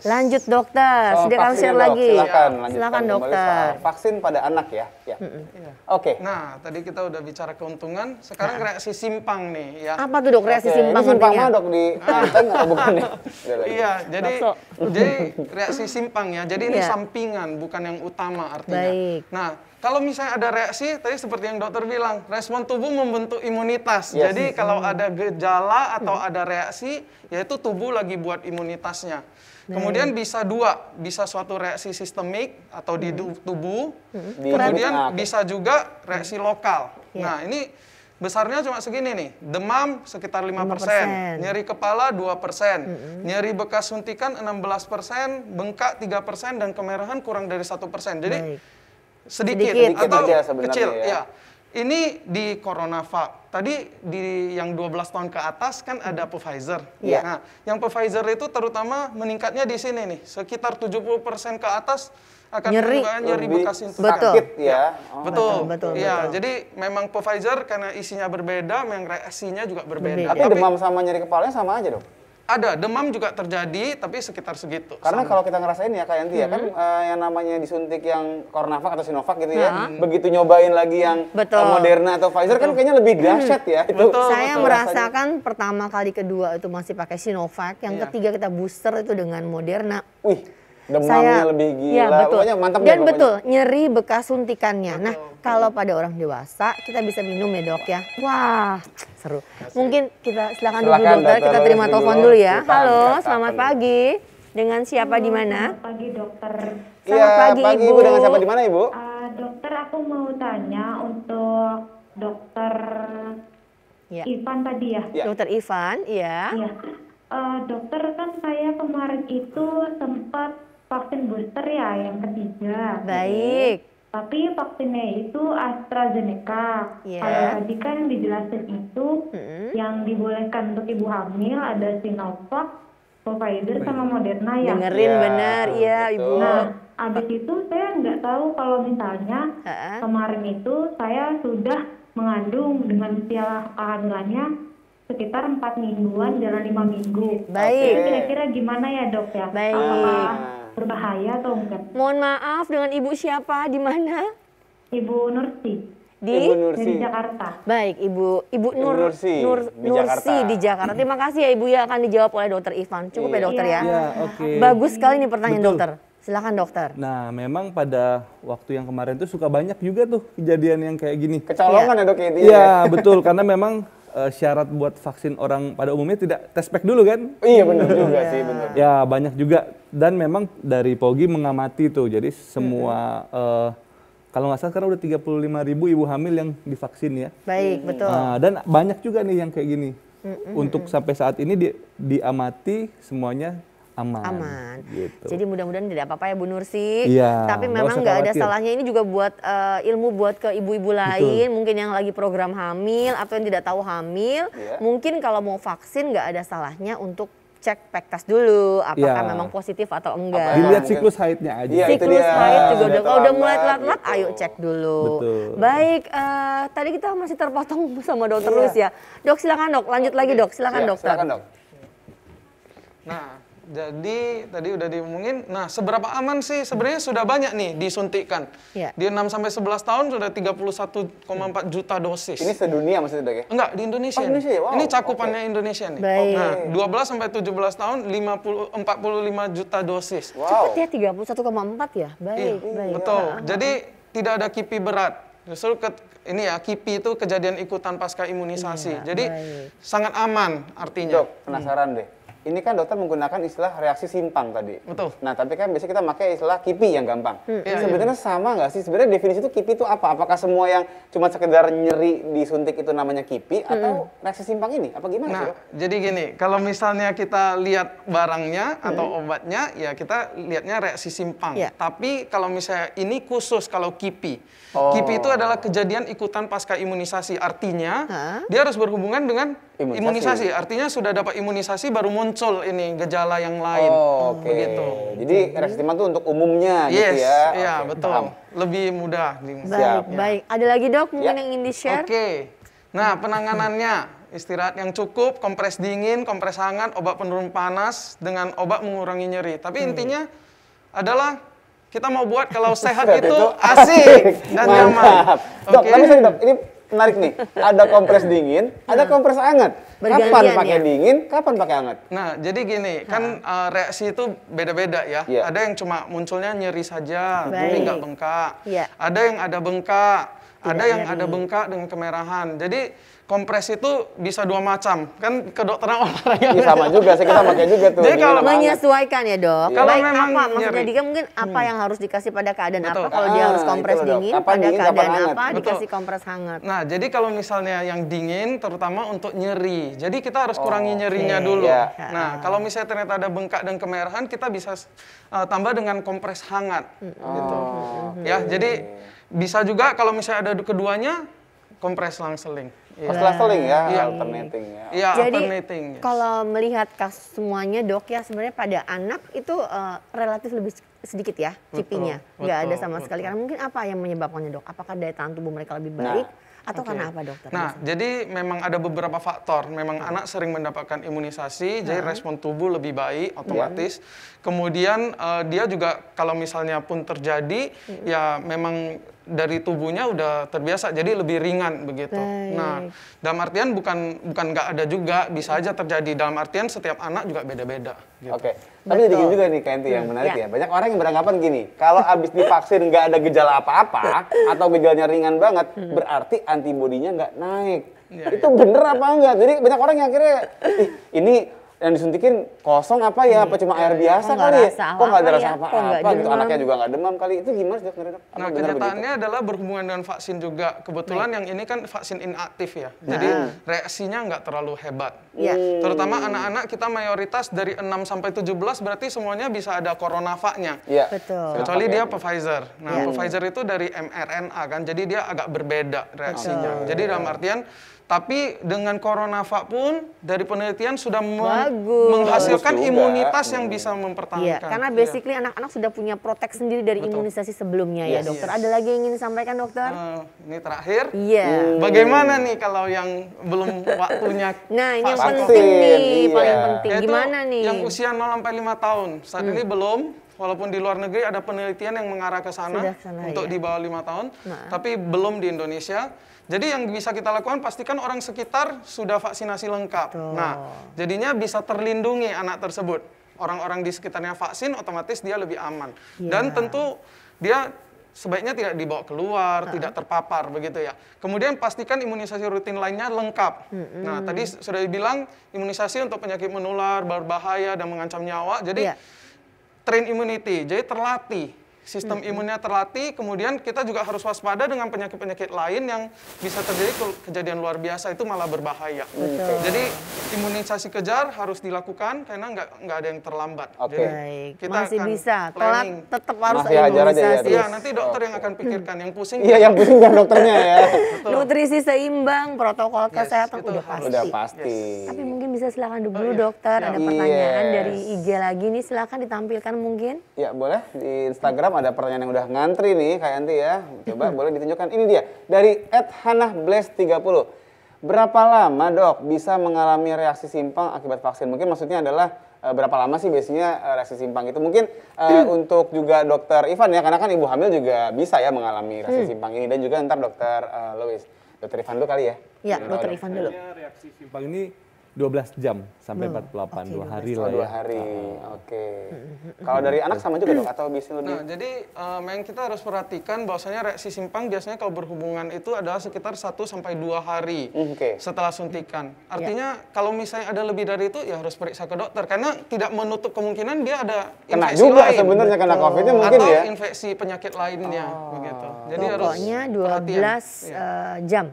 Lanjut dokter, sediakan share lagi. Silakan dokter. Vaksin pada anak ya. Oke. Nah, tadi kita udah bicara keuntungan, sekarang reaksi simpang nih ya. Apa tuh dok reaksi simpang? Simpang mana dok, di Banten atau bukan nih? Iya, jadi reaksi simpang ya. Jadi ini sampingan, bukan yang utama artinya. Nah, kalau misalnya ada reaksi, tadi seperti yang dokter bilang, respon tubuh membentuk imunitas. Jadi kalau ada gejala atau ada reaksi, yaitu tubuh lagi buat imunitasnya. Kemudian bisa bisa suatu reaksi sistemik atau di tubuh, kemudian bisa juga reaksi lokal. Nah ini besarnya cuma segini nih, demam sekitar 5%, nyeri kepala 2%, nyeri bekas suntikan 16%, bengkak 3%, dan kemerahan kurang dari 1%. Jadi sedikit atau kecil ya. Ini di CoronaVac. Tadi di yang 12 tahun ke atas kan ada Pfizer. Nah, yang Pfizer itu terutama meningkatnya di sini nih, sekitar 70% ke atas akan menyebabkan nyeri bekas suntikan. Sakit ya. Betul. Jadi memang Pfizer karena isinya berbeda, memang reaksinya juga berbeda. Tapi demam sama nyeri kepalanya sama aja dong? Ada, demam juga terjadi, tapi sekitar segitu. Karena kalau kita ngerasain ya Kak Yanti ya, kan yang namanya disuntik yang CoronaVac atau Sinovac gitu ya, begitu nyobain lagi yang Moderna atau Pfizer kan kayaknya lebih dahsyat ya. Saya merasakan pertama kali, kedua itu masih pakai Sinovac, yang ketiga kita booster itu dengan Moderna. Demamnya lebih gila. Ya, betul. Pokoknya mantap deh Dan pokoknya. betul, nyeri bekas suntikannya. Nah, kalau pada orang dewasa kita bisa minum ya dok ya. Wah, seru. Mungkin kita silakan dulu Silakan, dokter, kita dokter, terima dulu. telepon dulu ya. Kita Halo, angkat selamat telepon. pagi. Dengan siapa di mana? Selamat pagi dokter. Selamat pagi, Ibu. Dengan siapa di mana Ibu? Dokter, aku mau tanya untuk dokter Ya. Ivan tadi ya. Ya. Dokter Ivan, ya. Iya. Dokter, kan saya kemarin itu sempat vaksin booster ya, yang ketiga. Baik. Tapi vaksinnya itu AstraZeneca. Iya. Kalau tadi kan dijelasin itu yang dibolehkan untuk ibu hamil ada Sinovac, Pfizer sama Moderna ya. Dengerin Iya, benar, iya betul. Ibu. Nah, abis itu saya nggak tahu kalau misalnya Ha-ha. kemarin itu saya sudah mengandung dengan usia kehamilannya sekitar 4 mingguan, jalan 5 minggu. Baik. Jadi kira-kira gimana ya dok ya? Baik. Apakah berbahaya atau enggak? Mohon maaf, dengan Ibu siapa? Di mana? Ibu Nursi Di? Ibu Nursi. dari Jakarta. Baik, Ibu Nursi di Nursi Jakarta. di Jakarta. Terima kasih ya Ibu ya, akan dijawab oleh dokter Ivan. Cukup ya dokter ya. Ya, oke. Bagus sekali nih pertanyaan Betul. dokter. Silakan dokter. Nah, memang pada waktu yang kemarin tuh suka banyak juga tuh kejadian yang kayak gini. Kecolongan ya dok ya intinya. Iya, betul. Karena memang syarat buat vaksin orang pada umumnya tidak tes pack dulu kan? Iya benar juga sih benar. Ya, banyak juga. Dan memang dari Pogi mengamati tuh. Jadi semua, kalau nggak salah sekarang udah 35.000 ibu hamil yang divaksin ya. Baik, betul. Nah, dan banyak juga nih yang kayak gini. Untuk sampai saat ini diamati semuanya aman. Aman. Gitu. Jadi mudah-mudahan tidak apa-apa ya Bu Nursi. Iya, Tapi nggak memang usah nggak ada khawatir. salahnya, ini juga buat ilmu buat ke ibu-ibu lain, mungkin yang lagi program hamil atau yang tidak tahu hamil. Iya. Mungkin kalau mau vaksin nggak ada salahnya untuk cek pek test dulu, apakah Iya. memang positif atau enggak. Dilihat siklus haidnya aja. Iya, itu Siklus dia. haid juga Udah kalau udah mulai terlambat, telat-telat, gitu. ayo cek dulu. Betul. Baik, tadi kita masih terpotong sama dokter Luis ya. Dok silakan dok, lanjut lagi dok, silakan Iya, dokter. silakan dok. Nah, jadi tadi udah diomongin. Nah, seberapa aman sih? Sebenarnya sudah banyak nih disuntikan. Iya. Di 6 sampai 11 tahun sudah 31,4 juta dosis. Ini sedunia maksudnya dok ya? Enggak, di Indonesia. Oh, Indonesia ya? Wow, Ini cakupannya Indonesia nih. Baik. Nah, 12 sampai 17 tahun 45 juta dosis. Wow. Cepet ya 31,4 ya. Baik, baik. Betul. Jadi tidak ada KIPI berat. Justru ini ya KIPI itu kejadian ikutan pasca imunisasi. Jadi baik. sangat aman artinya. Dok, penasaran deh. Ini kan dokter menggunakan istilah reaksi simpang tadi. Betul. Nah, tapi kan biasanya kita pakai istilah KIPI yang gampang. Iya, Sebenarnya sama nggak sih? Sebenarnya definisi itu KIPI itu apa? Apakah semua yang cuma sekedar nyeri disuntik itu namanya KIPI atau reaksi simpang ini? Apa gimana sih, Nah, Dok? jadi gini, kalau misalnya kita lihat barangnya atau obatnya, ya kita lihatnya reaksi simpang. Iya. Tapi kalau misalnya ini khusus kalau KIPI. Oh. KIPI itu adalah kejadian ikutan pasca imunisasi. Artinya, Hah? dia harus berhubungan dengan Imunisasi. imunisasi. Artinya sudah dapat imunisasi baru muncul ini gejala yang lain. Oh, oke. Begitu. Jadi reaksi simpang itu untuk umumnya gitu Yes, ya? iya Oke, betul. paham. Lebih mudah. Baik, baik. Ada lagi dok mungkin Ya. yang ingin di-share? Oke. Nah, penanganannya istirahat yang cukup, kompres dingin, kompres hangat, obat penurun panas dengan obat mengurangi nyeri. Tapi intinya adalah kita mau buat kalau sehat Sehat itu asik dan nyaman. Mantap. Dok, Oke. tapi sorry dok, ini menarik nih. Ada kompres dingin, ada kompres hangat. Kapan Bergantian pakai ya? dingin, kapan pakai hangat? Nah, jadi gini, kan reaksi itu beda-beda ya. Iya. Ada yang cuma munculnya nyeri saja, Baik. tapi nggak bengkak. Iya. Ada yang ada bengkak, ada yang nyeri. ada bengkak dengan kemerahan. Jadi kompres itu bisa dua macam. Kan kedokteran olahraga. Iya sama juga, saya kita pakai juga tuh. Jadi dingin kalau sama hangat. Menyesuaikan ya dok. Kalau Baik, memang apa maksudnya nyeri. Dika mungkin apa yang harus dikasih pada keadaan Betul. apa? Kalau dia harus Ah, kompres itu loh, Dok. dingin, Kapan pada dingin, kapan keadaan hangat? apa Betul. dikasih kompres hangat? Nah, jadi kalau misalnya yang dingin, terutama untuk nyeri. Jadi kita harus kurangi nyerinya oke. dulu. Iya. Nah, kalau misalnya ternyata ada bengkak dan kemerahan, kita bisa tambah dengan kompres hangat. Gitu. Ya, jadi bisa juga kalau misalnya ada keduanya, kompres selang-seling. Oh, selang-seling ya, Iya. alternating ya. Iya, Jadi alternating. Yes. kalau melihat kasus semuanya dok ya sebenarnya pada anak itu relatif lebih sedikit ya cipinya, nggak ada betul, sama betul. sekali. Karena mungkin apa yang menyebabkannya dok? Apakah daya tahan tubuh mereka lebih baik atau karena apa dokter? Nah, jadi memang ada beberapa faktor. Memang anak sering mendapatkan imunisasi, jadi respon tubuh lebih baik otomatis. Kemudian dia juga kalau misalnya pun terjadi, ya memang dari tubuhnya udah terbiasa, jadi lebih ringan begitu. Baik. Nah, dalam artian bukan nggak ada juga, bisa aja terjadi. Dalam artian setiap anak juga beda-beda. Gitu. Oke, tapi jadi gini juga nih Kak Enti yang menarik ya. Banyak orang yang beranggapan gini, kalau habis divaksin nggak ada gejala apa-apa atau gejalanya ringan banget, berarti antibodinya nggak naik. Itu bener apa enggak? Jadi banyak orang yang akhirnya, "Ih, ini yang disuntikin kosong apa ya? Apa cuma air biasa nggak kali ya? rasa Kok nggak ada apa-apa rasa ya? Kok apa-apa nggak gitu? demam?" Anaknya juga nggak demam kali. Itu gimana sih dokter? Apa Nah, bener kenyataannya begitu? adalah berhubungan dengan vaksin juga. Kebetulan yang ini kan vaksin inaktif ya. Jadi reaksinya nggak terlalu hebat. Iya. Terutama anak-anak kita mayoritas dari 6 sampai 17 berarti semuanya bisa ada coronavac-nya. Iya. Betul. Kecuali dia Pfizer. Nah, Pfizer itu dari mRNA kan, jadi dia agak berbeda reaksinya. Jadi dalam artian, tapi dengan coronavac pun dari penelitian sudah Bagus. menghasilkan Bagus juga. imunitas yang bisa Iya, mempertahankan. karena basically anak-anak sudah punya protek sendiri dari imunisasi sebelumnya ya dokter. Ada lagi yang ingin disampaikan dokter? Ini terakhir. Iya. Bagaimana nih kalau yang belum waktunya? Nah ini yang vaksin penting nih, iya. paling penting. Yaitu Gimana nih? yang usia 0 sampai 5 tahun. Saat ini belum, walaupun di luar negeri ada penelitian yang mengarah ke sana Sudah sana, untuk ya. di bawah 5 tahun, tapi belum di Indonesia. Jadi yang bisa kita lakukan pastikan orang sekitar sudah vaksinasi lengkap. Nah, jadinya bisa terlindungi anak tersebut. Orang-orang di sekitarnya vaksin, otomatis dia lebih aman. Dan tentu dia sebaiknya tidak dibawa keluar, tidak terpapar begitu ya. Kemudian pastikan imunisasi rutin lainnya lengkap. Nah, tadi sudah dibilang imunisasi untuk penyakit menular, berbahaya dan mengancam nyawa. Jadi train immunity, jadi terlatih. Sistem imunnya terlatih, kemudian kita juga harus waspada dengan penyakit-penyakit lain yang bisa terjadi kejadian luar biasa, itu malah berbahaya. Jadi imunisasi kejar harus dilakukan karena nggak ada yang terlambat. Oke. Baik, Kita masih akan bisa. Telat planning. tetap harus Masih hajar aja ya, imunisasi. Iya, nanti dokter yang akan pikirkan. Yang pusing Iya, yang pusing kan dokternya ya. Nutrisi seimbang, protokol kesehatan itu udah harus. pasti. Udah pasti. Tapi mungkin bisa silakan dulu dokter. Ada pertanyaan dari IG lagi nih, silakan ditampilkan mungkin. Ya boleh, di Instagram ada pertanyaan yang udah ngantri nih Kak Yanti ya. Coba boleh ditunjukkan, ini dia dari @hanahbles30. Berapa lama dok bisa mengalami reaksi simpang akibat vaksin? Mungkin maksudnya adalah berapa lama sih biasanya reaksi simpang itu? Mungkin untuk juga dokter Ivan ya, karena kan ibu hamil juga bisa ya mengalami reaksi simpang ini. Dan juga ntar dokter Louis. Dokter Ivan dulu kali ya? Ya, dokter Ivan dulu. Reaksi simpang ini 12 jam sampai 48, 2 hari lah 2 ya. hari, oke. Kalau dari anak sama juga dok atau bisa lebih? Nah, jadi yang kita harus perhatikan bahwasanya reaksi simpang biasanya kalau berhubungan itu adalah sekitar 1 sampai 2 hari setelah suntikan. Artinya kalau misalnya ada lebih dari itu ya harus periksa ke dokter karena tidak menutup kemungkinan dia ada Kena infeksi juga lain. sebenarnya kena COVID-nya mungkin atau ya. infeksi penyakit lainnya begitu. Jadi Pokoknya harus 12 perhatian. jam.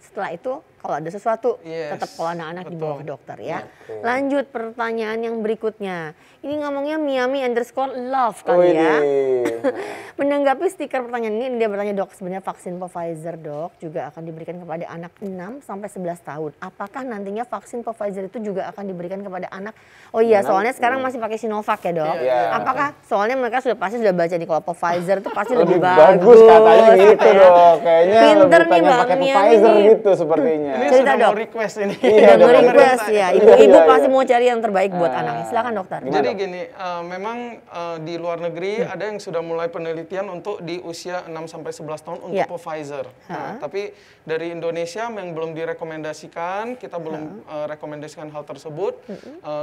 Setelah itu kalau ada sesuatu Yes, tetap kalau anak-anak dibawa ke betul. dokter ya. Lanjut pertanyaan yang berikutnya. Ini ngomongnya Miami_love kali ya. Menanggapi stiker pertanyaan ini dia bertanya, dok sebenarnya vaksin Pfizer dok juga akan diberikan kepada anak 6 sampai 11 tahun. Apakah nantinya vaksin Pfizer itu juga akan diberikan kepada anak? Oh iya, soalnya sekarang masih pakai Sinovac ya dok. Iya. Apakah soalnya mereka pasti sudah baca nih kalau Pfizer itu pasti lebih bagus katanya gitu ya. dok. Kayaknya Pinter nih bukannya Bang pakai Miami Pfizer nih. gitu sepertinya. Ini Cerita, sudah dok. mau request ini. Iya, Udah dok. nge-request ya, ibu-ibu pasti mau cari yang terbaik buat anaknya. Silakan dokter. Jadi gini, memang di luar negeri ada yang sudah mulai penelitian untuk di usia 6 sampai 11 tahun untuk Pfizer. Nah, tapi dari Indonesia yang belum direkomendasikan, kita belum rekomendasikan hal tersebut,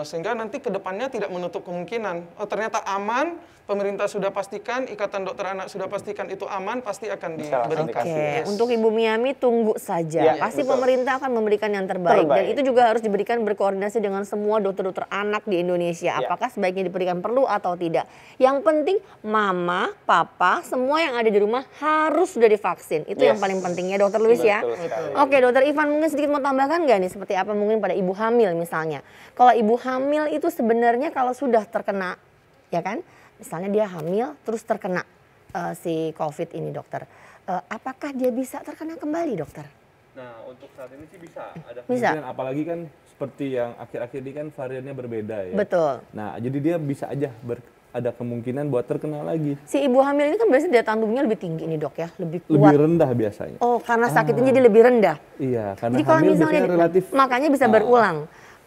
sehingga nanti ke depannya tidak menutup kemungkinan. Oh ternyata aman, pemerintah sudah pastikan, Ikatan Dokter Anak sudah pastikan itu aman, pasti akan diberikan. Oke, untuk Ibu Miami tunggu saja. Ya, Pasti betul. pemerintah akan memberikan yang terbaik. Dan itu juga harus diberikan berkoordinasi dengan semua dokter-dokter anak di Indonesia. Apakah sebaiknya diberikan perlu atau tidak. Yang penting mama, papa, semua yang ada di rumah harus sudah divaksin. Itu yang paling penting ya dokter Louis ya. Oke dokter Ivan mungkin sedikit mau tambahkan nggak nih seperti apa mungkin pada ibu hamil misalnya. Kalau ibu hamil itu sebenarnya kalau sudah terkena ya kan. Misalnya dia hamil terus terkena si COVID ini dokter. Apakah dia bisa terkena kembali dokter? Nah, untuk saat ini sih bisa. Ada Bisa. kemungkinan, apalagi kan seperti yang akhir-akhir ini kan variannya berbeda ya. Betul. Nah, jadi dia bisa aja ada kemungkinan buat terkena lagi. Si ibu hamil ini kan biasanya daya tahan lebih tinggi nih dok ya, lebih kuat. Lebih rendah biasanya. Oh karena sakitnya jadi lebih rendah. Iya, karena Jadi kalau hamil misalnya biasanya relatif. makanya bisa berulang.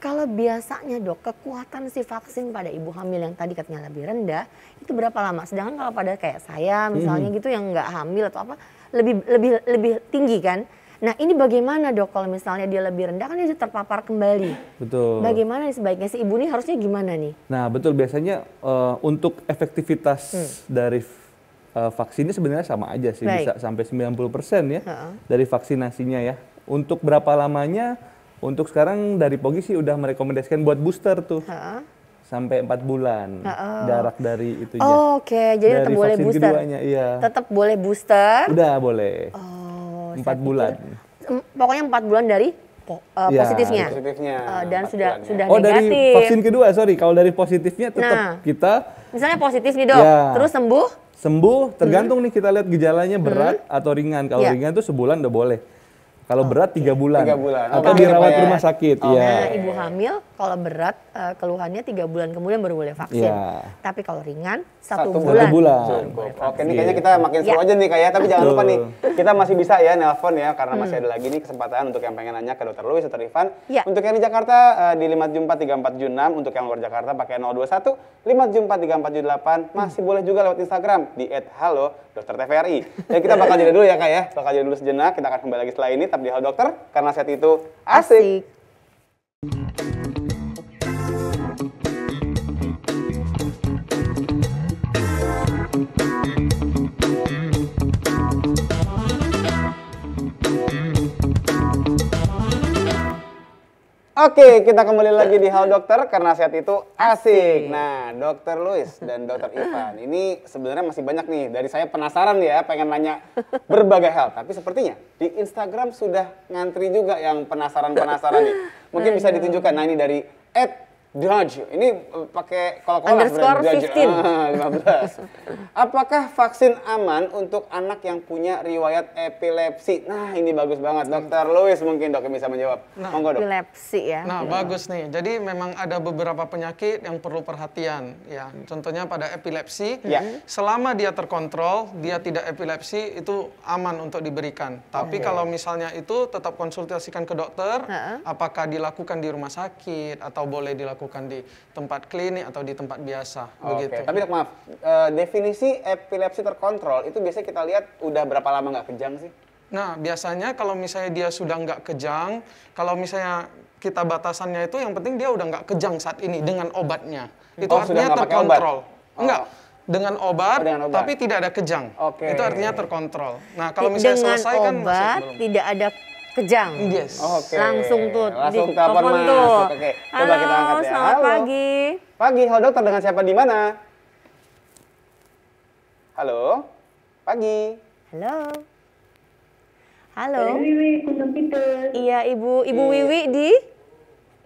Kalau biasanya dok kekuatan si vaksin pada ibu hamil yang tadi katanya lebih rendah itu berapa lama? Sedangkan kalau pada kayak saya misalnya gitu yang nggak hamil atau apa lebih tinggi kan. Nah ini bagaimana dok kalau misalnya dia lebih rendah kan dia terpapar kembali. Betul. Bagaimana nih sebaiknya si ibu nih harusnya gimana nih? Nah betul, biasanya untuk efektivitas dari vaksinnya sebenarnya sama aja sih, Baik. bisa sampai 90% ya dari vaksinasinya ya. Untuk berapa lamanya, untuk sekarang dari POGI sih udah merekomendasikan buat booster tuh. Sampai 4 bulan jarak dari itunya. Oh, oke, jadi tetap dari boleh vaksin booster. keduanya, iya. Tetap boleh booster. Udah boleh. Oh, 4 bulan. Pokoknya 4 bulan dari Iya. positifnya. Positifnya. Dan 4 sudah bulan ya. sudah Oh negatif. dari vaksin kedua, sorry. Kalau dari positifnya tetap Nah. kita Misalnya positif nih dok, Ya. terus sembuh. sembuh, tergantung nih kita lihat gejalanya berat atau ringan. Kalau Ya. ringan tuh sebulan udah boleh. Kalau berat 3 bulan. 3 bulan. Atau Oke, dirawat Pak ya. rumah sakit. Oh. Iya. Nah, ibu hamil kalau berat keluhannya 3 bulan kemudian baru boleh vaksin. Iya. Tapi kalau ringan 1 1 bulan. bulan. Cukup. Oke, ini kayaknya kita makin seru aja nih kayak. Tapi jangan lupa nih, kita masih bisa ya nelpon ya, karena masih ada lagi nih kesempatan untuk yang pengen nanya ke Dr. Louis, Dr. Ivan. Ya. Untuk yang di Jakarta di 5743476, untuk yang luar Jakarta pakai 021 5743478, masih boleh juga lewat Instagram di @halo_dokter_tvri. Dan kita bakal jeda dulu ya kak ya, bakal jeda dulu sejenak. Kita akan kembali lagi setelah ini, tetap di Halo Dokter karena saat itu asik. Oke, kita kembali lagi di Halo Dokter karena saat itu asik. Nah, Dokter Louis dan Dokter Ivan, ini sebenarnya masih banyak nih. Dari saya penasaran ya, pengen nanya berbagai hal. Tapi sepertinya di Instagram sudah ngantri juga yang penasaran-penasaran nih. Mungkin bisa ditunjukkan. Nah, ini dari @Dodge. Ini pakai kol-kolah Underscore 15. Apakah vaksin aman untuk anak yang punya riwayat epilepsi? Nah, ini bagus banget. Dokter Louis mungkin dok yang bisa menjawab. Monggo dok. Epilepsi ya. Nah, bagus nih. Jadi memang ada beberapa penyakit yang perlu perhatian. Ya, contohnya pada epilepsi, Ya. selama dia terkontrol, dia tidak epilepsi, itu aman untuk diberikan. Tapi kalau misalnya itu tetap konsultasikan ke dokter, apakah dilakukan di rumah sakit atau boleh dilakukan di tempat klinik atau di tempat biasa. Begitu. Tapi dok maaf, definisi epilepsi terkontrol itu biasanya kita lihat udah berapa lama nggak kejang sih? Nah, biasanya kalau misalnya dia sudah nggak kejang, kalau misalnya kita batasannya itu yang penting dia udah nggak kejang saat ini dengan obatnya. Itu Oh, sudah artinya nggak pakai obat? terkontrol. Enggak, dengan obat, Oh, dengan obat. tapi tidak ada kejang. Oke. Itu artinya terkontrol. Nah, kalau misalnya Dengan selesai kan obat masih belum. tidak ada kejang. Yes. Oke. Langsung tuh Langsung di telepon telepon masuk. tuh. Oke, coba Halo, kita angkat ya. selamat Halo. pagi. Pagi, halo dokter, dengan siapa di mana? Halo? Pagi. Halo. Halo. Wiwi, Gunung Kidul. Iya, Ibu Wiwi di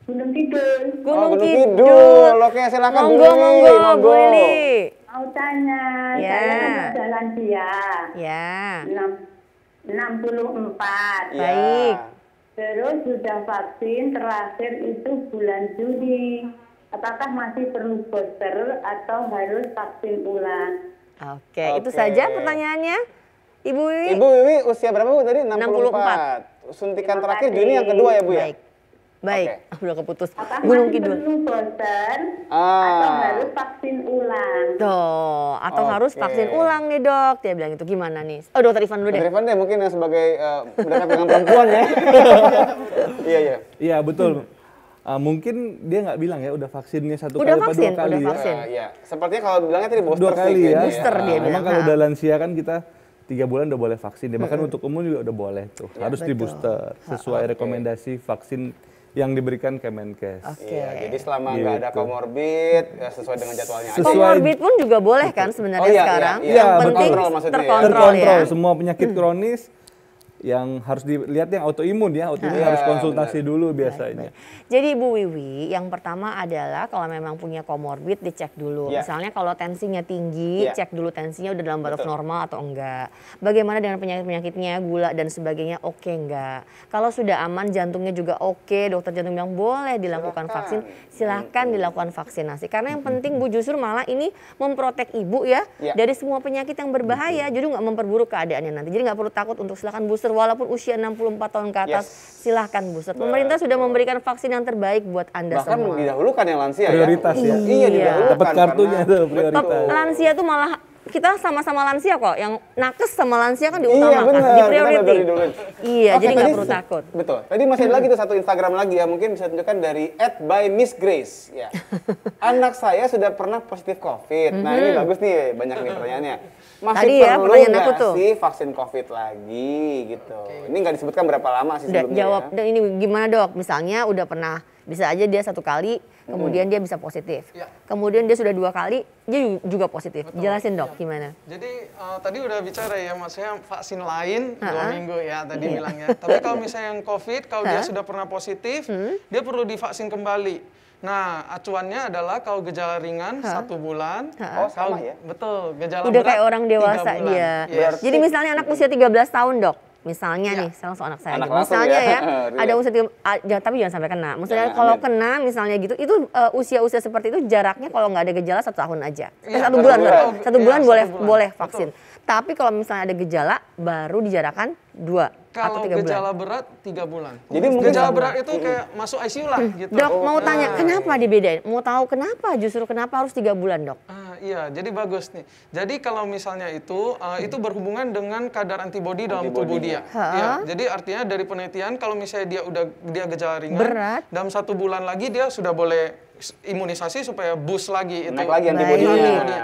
Gunung Kidul. Gunung Gunung Kidul. Kidul. Oke, silakan Bu Monggo, Wiwi, monggo, monggo. Bu Lili. Mau tanya, Ya. saya ada lansia, Ya, 64. Iya. Baik. Terus sudah vaksin terakhir itu bulan Juni. Apakah masih perlu booster atau harus vaksin ulang? Oke, itu Oke. saja pertanyaannya. Ibu Wiwi. Ibu Wiwi usia berapa Bu tadi? 64. Suntikan Terima terakhir kasih. Juni yang kedua ya Bu ya? Baik. Baik, udah keputus. Apakah Gunung masih Kidul. perlu booster Ah. atau harus vaksin ulang? Tuh, atau harus Oke. vaksin ulang nih dok. Dia bilang itu gimana nih? Oh, Dokter Ivan dulu deh. Dokter Ivan deh mungkin yang sebagai berdekat dengan perempuan ya. Iya, iya. Iya betul. Mungkin dia nggak bilang ya udah vaksinnya 1 Udah kali apa vaksin, 2 kali udah ya. vaksin. Iya. Sepertinya kalau bilangnya tadi booster 2 sih kali ya. kayaknya Booster dia bilang. Memang kalau Ha. udah lansia kan kita 3 bulan udah boleh vaksin ya. Bahkan untuk umum juga udah boleh tuh. Harus di booster sesuai rekomendasi vaksin yang diberikan Kemenkes. Oke. Iya, jadi selama nggak ada Gitu. komorbid, ya sesuai dengan jadwalnya aja. Sesuai- Comorbid pun juga boleh kan sebenarnya Oh, iya, sekarang. iya, iya. Yang Iya, penting terkontrol maksudnya ya. terkontrol ya. Terkontrol semua penyakit kronis yang harus dilihat yang autoimun ya. Autoimun Iya, harus konsultasi dulu biasanya. Jadi Bu Wiwi, yang pertama adalah kalau memang punya comorbid dicek dulu. Iya. Misalnya kalau tensinya tinggi, Iya. cek dulu tensinya udah dalam batas Betul. normal atau enggak. Bagaimana dengan penyakit-penyakitnya, gula dan sebagainya, oke enggak. Kalau sudah aman, jantungnya juga oke, dokter jantung bilang boleh dilakukan vaksin, silahkan dilakukan vaksinasi. Karena yang penting Bu justru malah ini memprotek ibu ya Iya. dari semua penyakit yang berbahaya. Jadi nggak memperburuk keadaannya nanti. Jadi nggak perlu takut untuk silahkan booster walaupun usia 64 tahun ke atas, silahkan booster. Pemerintah sudah memberikan vaksin yang terbaik buat Anda Bahkan semua. didahulukan yang lansia Prioritas ya. Iya, didahulukan. Dapat kartunya karena- tuh prioritas. Betul. Lansia tuh malah kita sama-sama lansia kok. Yang nakes sama lansia kan Iya diutamakan, benar, di kita priority. dari dulu. Iya, Oke, jadi nggak tadi perlu takut. Betul. Tadi masih ada lagi tuh satu Instagram lagi ya, mungkin bisa tunjukkan dari @by_miss_grace ya. Anak saya sudah pernah positif COVID. Nah ini bagus nih, banyak nih pertanyaannya. Masih Tadi ya, perlu pertanyaan aku nggak tuh. sih vaksin COVID lagi gitu? Ini nggak disebutkan berapa lama sih Udah sebelumnya jawab, ya. dan ini gimana dok? Misalnya udah pernah, bisa aja dia 1 kali, kemudian dia bisa positif. Ya. Kemudian dia sudah 2 kali, dia juga positif. Jelasin dok, gimana? Jadi tadi udah bicara ya, maksudnya vaksin lain 2 minggu ya tadi Iya. bilangnya. Tapi kalau misalnya yang COVID, kalau dia sudah pernah positif, dia perlu divaksin kembali. Nah, acuannya adalah kalau gejala ringan 1 bulan, Oh, sama kalau ya? betul, gejala Udah berat kayak orang 3 dewasa bulan. dia. Yes. Jadi misalnya anak usia 13 tahun dok. Misalnya Ya. nih, saya langsung anak saya Anak aja. langsung Misalnya ya. ya, ada usia tapi jangan sampai kena. Misalnya Jangan, kalau amin. kena misalnya gitu, itu usia-usia seperti itu jaraknya kalau nggak ada gejala 1 tahun aja. Iya, 1 bulan, satu bulan. sorry. 1 Iya, bulan 1 boleh bulan. boleh Betul. vaksin. Tapi kalau misalnya ada gejala, baru dijarakkan 2 atau Kalau 3 bulan. gejala berat 3 bulan. Jadi mungkin gejala sama. berat itu kayak masuk ICU lah gitu. Dok, mau tanya kenapa dibedain? Mau tahu kenapa? Justru kenapa harus 3 bulan, dok? Iya, jadi bagus nih. Jadi kalau misalnya itu berhubungan dengan kadar antibodi dalam tubuh dia. Ya, jadi artinya dari penelitian kalau misalnya dia gejala ringan, Berat. dalam 1 bulan lagi dia sudah boleh imunisasi supaya boost lagi itu. Naik lagi Baik. antibodinya.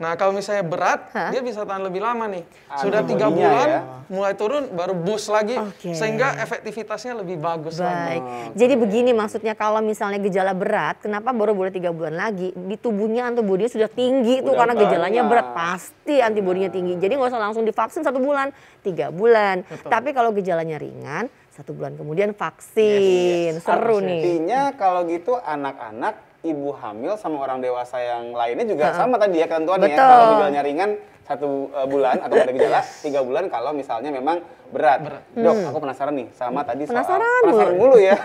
Nah, kalau misalnya berat, dia bisa tahan lebih lama nih. Sudah 3 Antibodinya bulan, ya. mulai turun, baru boost lagi, Oke. sehingga efektivitasnya lebih bagus lagi. Baik. Jadi begini maksudnya kalau misalnya gejala berat, kenapa baru boleh 3 bulan lagi? Di tubuhnya antibodinya sudah tinggi tuh Udah karena gejalanya banyak. berat, pasti antibodinya tinggi. Jadi nggak usah langsung divaksin 1 bulan, 3 bulan. Tapi kalau gejalanya ringan, 1 bulan kemudian vaksin. Seru nih. Artinya kalau gitu anak-anak, ibu hamil sama orang dewasa yang lainnya juga sama tadi ya ketentuannya. Betul. Kalau gejalanya ringan 1 bulan atau nggak ada gejala 3 bulan kalau misalnya memang berat. Dok, aku penasaran nih sama tadi soal Penasaran mulu ya.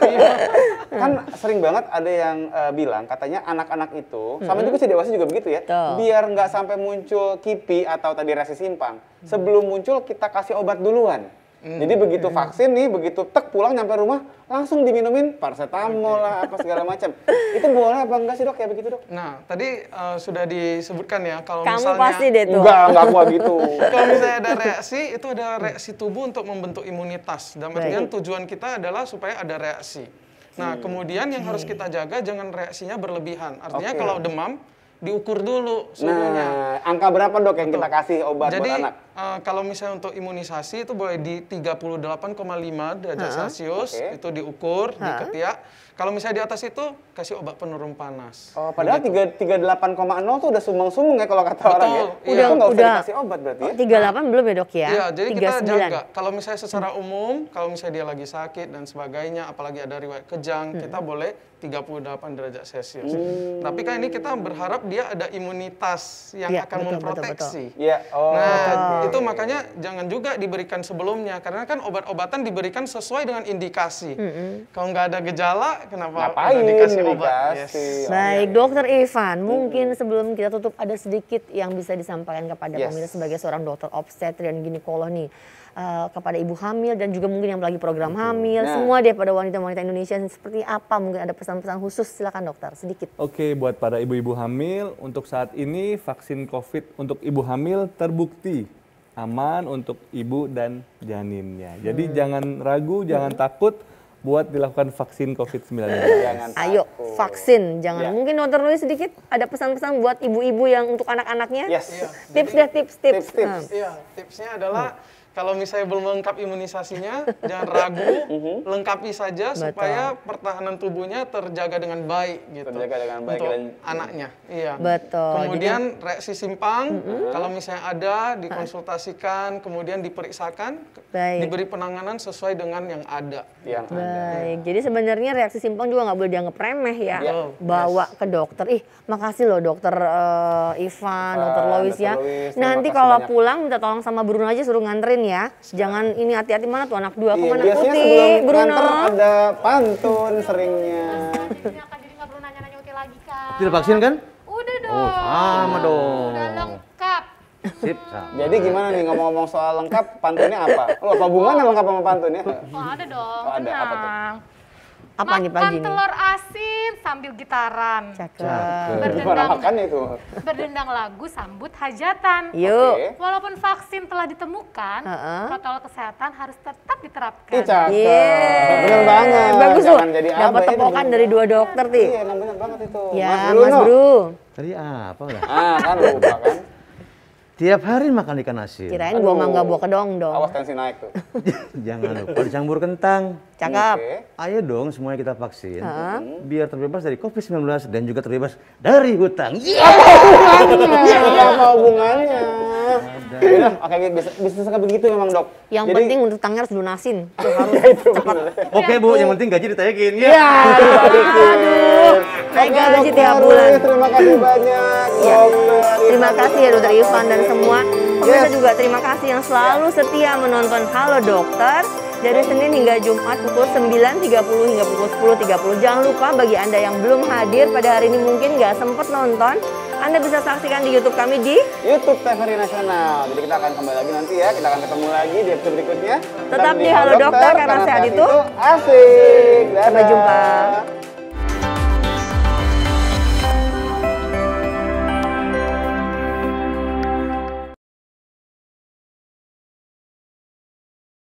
Kan sering banget ada yang bilang katanya anak-anak itu sama juga sih dewasa juga begitu ya. Betul. Biar nggak sampai muncul KIPI atau tadi reaksi simpang. Sebelum muncul kita kasih obat duluan. Jadi begitu vaksin nih, begitu tek pulang nyampe rumah langsung diminumin paracetamol lah apa segala macam. Itu boleh apa enggak sih dok kayak begitu dok? Nah, tadi sudah disebutkan ya kalau Kamu misalnya pasti deh tuh. Enggak gua gitu. kalau misalnya ada reaksi, itu ada reaksi tubuh untuk membentuk imunitas. Dan artian tujuan kita adalah supaya ada reaksi. Nah, kemudian yang harus kita jaga jangan reaksinya berlebihan. Artinya Oke. kalau demam, diukur dulu suhunya. Nah, angka berapa dok yang kita kasih obat Jadi buat anak? kalau misalnya untuk imunisasi itu boleh di 38,5 derajat Celcius, Oke. itu diukur di ketiak. Kalau misalnya di atas itu kasih obat penurun panas. Oh, padahal 38,0 tuh udah sumeng-sumeng ya kalau kata orang ya. Betul, Itu nggak usah udah. dikasih obat berarti ya? 38 belum ya dok ya? Iya, jadi kita 39. jaga. Kalau misalnya secara umum, kalau misalnya dia lagi sakit dan sebagainya, apalagi ada riwayat kejang, kita boleh 38 derajat Celcius. Tapi kan ini kita berharap dia ada imunitas yang Iya, akan betul, memproteksi. Iya. Oh. Nah, itu makanya jangan juga diberikan sebelumnya, karena kan obat-obatan diberikan sesuai dengan indikasi. Kalau nggak ada gejala, kenapa Ngapain udah dikasih obat? dikasih? Yes. Baik, Dokter Ivan, mungkin sebelum kita tutup ada sedikit yang bisa disampaikan kepada Yes. pemirsa sebagai seorang dokter obstetri dan ginekolog nih. Kepada ibu hamil dan juga mungkin yang lagi program hamil, Nah. semua deh pada wanita-wanita Indonesia seperti apa, mungkin ada pesan-pesan khusus, silakan dokter, sedikit. Oke, buat para ibu-ibu hamil, untuk saat ini vaksin COVID untuk ibu hamil terbukti aman untuk ibu dan janinnya. Jadi jangan ragu, jangan takut buat dilakukan vaksin COVID-19. Jangan Ayo, takut. vaksin, jangan. Ya. Mungkin dokter Louis sedikit ada pesan-pesan buat ibu-ibu yang untuk anak-anaknya? Yes. Tips deh, tips. Tips. Iya, tipsnya adalah kalau misalnya belum lengkap imunisasinya, jangan ragu, lengkapi saja supaya pertahanan tubuhnya terjaga dengan baik gitu. Terjaga dengan baik untuk dan- anaknya. Iya. Betul. Kemudian reaksi simpang, kalau misalnya ada dikonsultasikan, kemudian diperiksakan, Baik. diberi penanganan sesuai dengan yang ada. Yang ada. Baik, jadi sebenarnya reaksi simpang juga nggak boleh dianggap remeh ya. Iya. Bawa ke dokter. Ih, makasih loh dokter Ivan, dokter Lois Dr. ya. Lois, terima Nanti kasih kalau banyak. pulang minta tolong sama Bruno aja suruh nganterin ya. Jangan ini hati-hati mana tuh anak 2 Iya, kemana biasanya Uti, sebelum Bruno. nganter ada pantun seringnya. Ini akan jadi nggak perlu nanya-nanya Uti lagi kan? Tidak vaksin kan? Udah dong. Oh, sama dong. Udah lengkap. Sip, sama. Jadi gimana nih ngomong-ngomong soal lengkap, pantunnya apa? Lu apa hubungannya lengkap sama pantunnya? Oh ada dong. Oh, ada. Apa tuh? tenang. Apa nih pagi Makan nih? telur asin sambil gitaran. Cakep. Gimana makannya itu? Berdendang lagu sambut hajatan. Yuk. Oke. Walaupun vaksin telah ditemukan, Heeh. protokol kesehatan harus tetap diterapkan. Ih, cakep. Yeay. Bener banget. Bagus tuh. Jangan jadi Dapat abai, itu tepokan bener. dari 2 dokter, Ti. Iya, emang bener banget itu. Ya, Bruno. Mas Bro. Tadi apa udah? Ah, kan lupa kan. Tiap hari makan ikan asin. Kirain gua mah nggak bawa kedong dong. Awas tensi naik tuh. Jangan lupa dicampur kentang. Cakep. Oke. Ayo dong semuanya kita vaksin. Biar terbebas dari COVID-19 dan juga terbebas dari hutang. Apa hubungannya? Udah, oke, bisa suka begitu memang, Dok. Yang Jadi- penting untuk tanggal harus lunasin. Itu harus itu bener. Oke Bu, yang penting gaji ditayakin. Ya, Aduh, naik gaji tiap bulan. Terima kasih banyak, Ya. Dokter. Terima kasih ya Dokter Ivan dan semua. Pemirsa juga terima kasih yang selalu setia menonton Halo Dokter. Dari Senin hingga Jumat pukul 9.30 hingga pukul 10.30. Jangan lupa bagi Anda yang belum hadir pada hari ini mungkin nggak sempat nonton, Anda bisa saksikan di YouTube kami di YouTube TVRI Nasional. Jadi kita akan kembali lagi nanti ya. Kita akan ketemu lagi di episode berikutnya. Tetap di Halo Dokter, karena sehat itu asik. Sampai Dadah. jumpa.